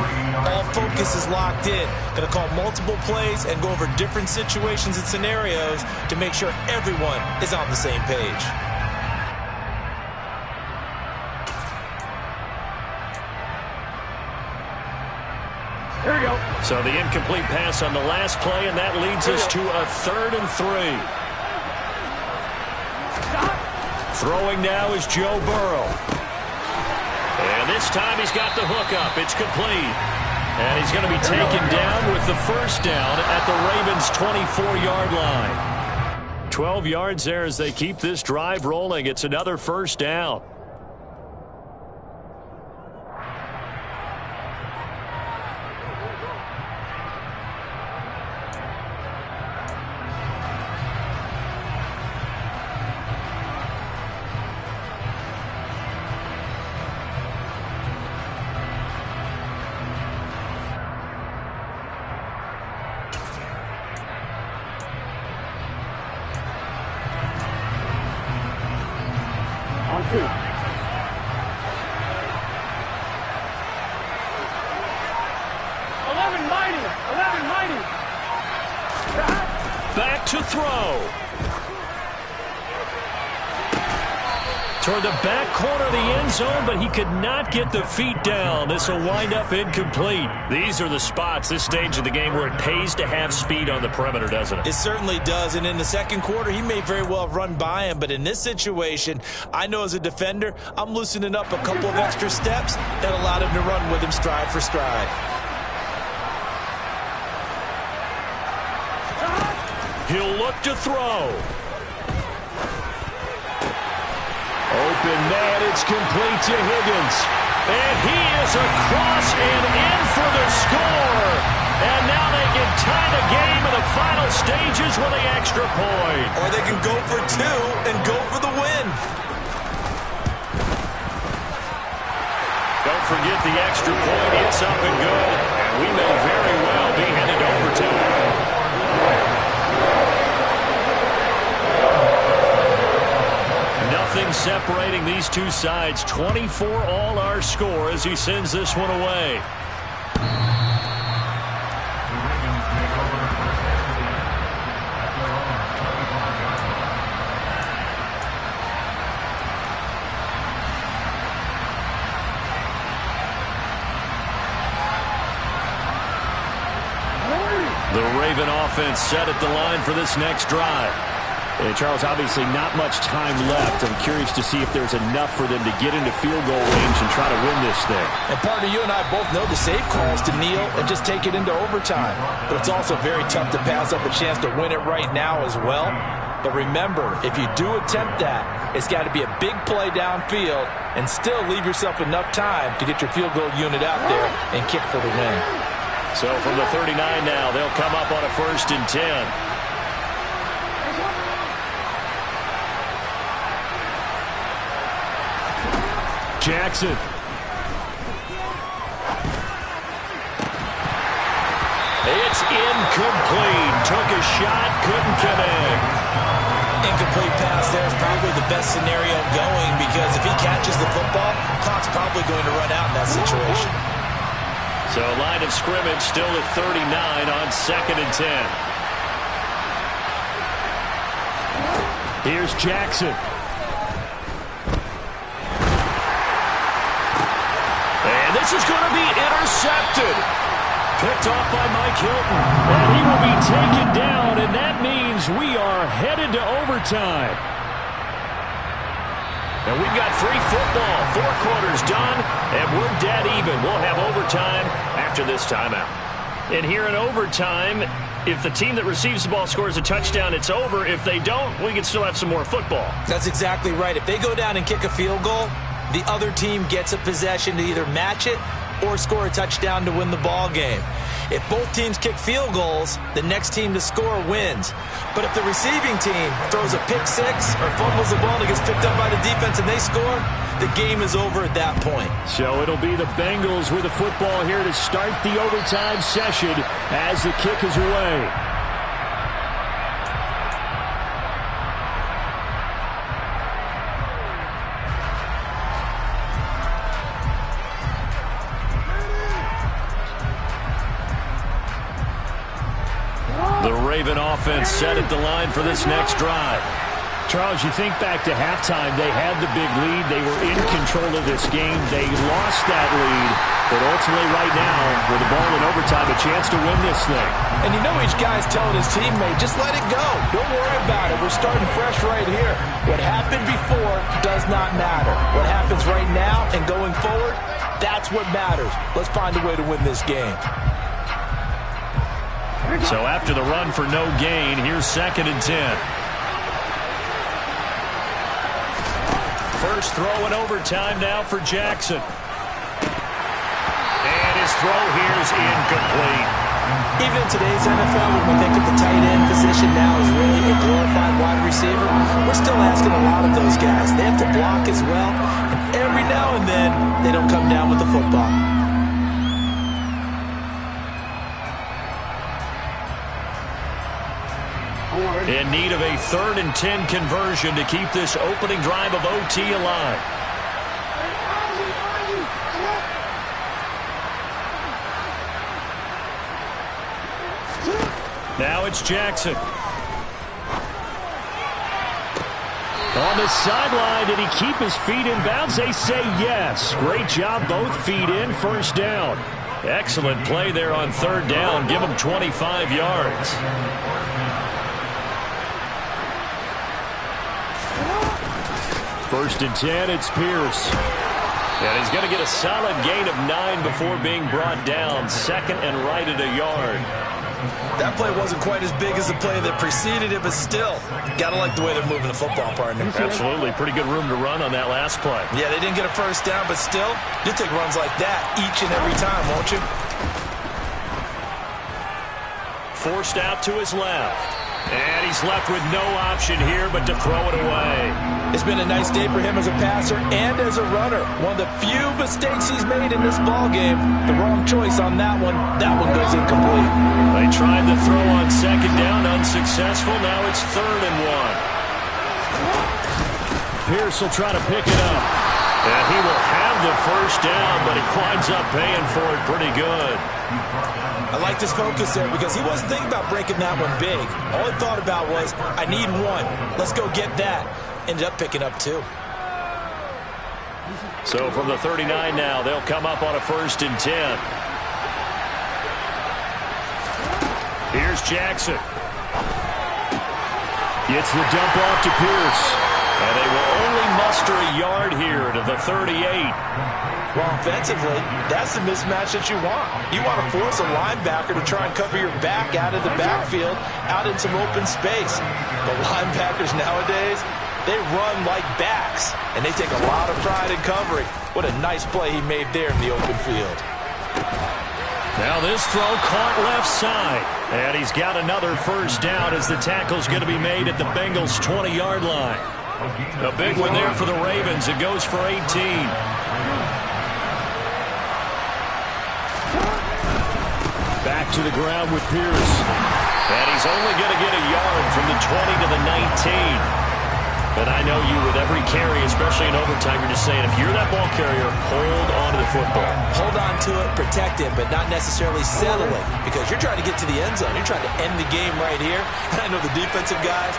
[SPEAKER 4] All focus is locked in. Going to call multiple plays and go over different situations and scenarios to make sure everyone is on the same page.
[SPEAKER 5] Here we go.
[SPEAKER 3] So the incomplete pass on the last play, and that leads us to a 3rd and 3. Throwing now is Joe Burrow. And this time he's got the hook up. It's complete. And he's going to be taken down with the first down at the Ravens' 24-yard line. 12 yards there as they keep this drive rolling. It's another first down.
[SPEAKER 5] On 2. 11 mighty.
[SPEAKER 3] Back to throw. Toward the back corner of the end zone, but he could not get the feet down. This will wind up incomplete. These are the spots, this stage of the game, where it pays to have speed on the perimeter, doesn't it?
[SPEAKER 4] It certainly does, and in the second quarter, he may very well have run by him, but in this situation, I know as a defender, I'm loosening up a couple of extra steps that allowed him to run with him stride for stride.
[SPEAKER 3] He'll look to throw. Open man, it's complete to Higgins. And he is across and in for the score. And now they can tie the game in the final stages with the extra point.
[SPEAKER 4] Or they can go for 2 and go for the win.
[SPEAKER 3] Don't forget the extra point. It's up and good. And we may very well be headed to overtime. Nothing separating these two sides. 24 all our score as he sends this one away. The Raven offense set at the line for this next drive.
[SPEAKER 2] And Charles, obviously not much time left. I'm curious to see if there's enough for them to get into field goal range and try to win this thing.
[SPEAKER 4] And partner, you and I both know the safe calls to kneel and just take it into overtime. But it's also very tough to pass up a chance to win it right now as well. But remember, if you do attempt that, it's got to be a big play downfield and still leave yourself enough time to get your field goal unit out there and kick for the win.
[SPEAKER 3] So from the 39 now, they'll come up on a 1st and 10. Jackson. It's incomplete. Took a shot, couldn't connect.
[SPEAKER 4] Incomplete pass there. probably the best scenario going because if he catches the football, clock's probably going to run out in that situation.
[SPEAKER 2] So line of scrimmage still at 39 on 2nd and 10.
[SPEAKER 3] Here's Jackson.
[SPEAKER 2] And this is going to be intercepted. Picked off by Mike Hilton. And he will be taken down, and that means we are headed to overtime. And we've got free football. 4 quarters done, and we're dead even. We'll have overtime after this timeout. And here in overtime, if the team that receives the ball scores a touchdown, it's over. If they don't, we can still have some more football.
[SPEAKER 4] That's exactly right. If they go down and kick a field goal, the other team gets a possession to either match it or score a touchdown to win the ball game. If both teams kick field goals, the next team to score wins. But if the receiving team throws a pick six or fumbles the ball and it gets picked up by the defense and they score, the game is over at that point.
[SPEAKER 3] So it'll be the Bengals with the football here to start the overtime session as the kick is away.
[SPEAKER 2] The Raven offense set at the line for this next drive.
[SPEAKER 3] Charles, you think back to halftime, they had the big lead. They were in control of this game. They lost that lead. But ultimately right now, with the ball in overtime, a chance to win this thing.
[SPEAKER 4] And you know each guy's telling his teammate, just let it go. Don't worry about it. We're starting fresh right here. What happened before does not matter. What happens right now and going forward, that's what matters. Let's find a way to win this game.
[SPEAKER 2] So after the run for no gain, here's 2nd and 10. First throw in overtime now for Jackson. And his throw here is incomplete.
[SPEAKER 4] Even in today's NFL, when we think of the tight end position now as really a glorified wide receiver, we're still asking a lot of those guys. They have to block as well, and every now and then, they don't come down with the football.
[SPEAKER 2] In need of a 3rd and 10 conversion to keep this opening drive of OT alive. Now it's Jackson.
[SPEAKER 3] On the sideline, did he keep his feet in bounds? They say yes. Great job, both feet in, first down.
[SPEAKER 2] Excellent play there on 3rd down. Give him 25 yards.
[SPEAKER 3] First and 10, it's Pierce.
[SPEAKER 2] And he's going to get a solid gain of 9 before being brought down. 2nd and right at a yard.
[SPEAKER 4] That play wasn't quite as big as the play that preceded it, but still, got to like the way they're moving the football, partner.
[SPEAKER 2] Absolutely. Pretty good room to run on that last play.
[SPEAKER 4] Yeah, they didn't get a first down, but still, you'll take runs like that each and every time, won't you?
[SPEAKER 2] Forced out to his left. And he's left with no option here but to throw it away.
[SPEAKER 4] It's been a nice day for him as a passer and as a runner. One of the few mistakes he's made in this ball game. The wrong choice on that one. That one goes incomplete.
[SPEAKER 2] They tried the throw on 2nd down, unsuccessful. Now it's 3rd and 1.
[SPEAKER 3] Pierce will try to pick it up.
[SPEAKER 2] And he will have the first down, but he winds up paying for it pretty good.
[SPEAKER 4] I like this focus there because he wasn't thinking about breaking that one big. All he thought about was, I need 1. Let's go get that. Ended up picking up 2.
[SPEAKER 2] So from the 39 now, they'll come up on a 1st and 10. Here's Jackson.
[SPEAKER 3] Gets the dump off to Pierce.
[SPEAKER 2] And they will only muster a yard here to the 38.
[SPEAKER 4] Well, offensively, that's the mismatch that you want. You want to force a linebacker to try and cover your back out of the backfield, out in some open space. The linebackers nowadays, they run like backs, and they take a lot of pride in covering. What a nice play he made there in the open field.
[SPEAKER 2] Now this throw caught left side. And he's got another first down as the tackle's going to be made at the Bengals' 20-yard line. A big one there for the Ravens. It goes for 18.
[SPEAKER 3] Back to the ground with Pierce.
[SPEAKER 2] And he's only going to get a yard from the 20 to the 19.
[SPEAKER 3] And I know you with every carry, especially in overtime, you're just saying if you're that ball carrier, hold on to the football.
[SPEAKER 4] Hold on to it, protect it, but not necessarily settle it because you're trying to get to the end zone. You're trying to end the game right here. And I know the defensive guys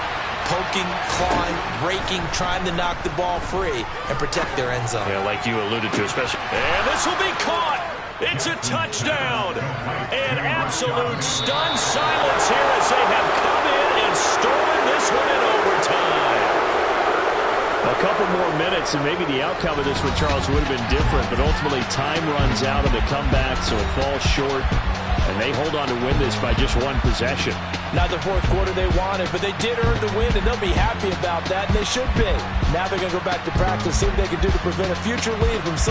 [SPEAKER 4] poking, clawing, raking, trying to knock the ball free and protect their end zone.
[SPEAKER 3] Yeah, like you alluded to, especially.
[SPEAKER 2] And this will be caught. It's a touchdown. An absolute stunned silence here as they have come in and stolen this one in overtime.
[SPEAKER 3] A couple more minutes, and maybe the outcome of this with Charles would have been different, but ultimately time runs out of the comeback, so it falls short, and they hold on to win this by just one possession.
[SPEAKER 4] Not the fourth quarter they wanted, but they did earn the win, and they'll be happy about that, and they should be. Now they're going to go back to practice, see what they can do to prevent a future lead from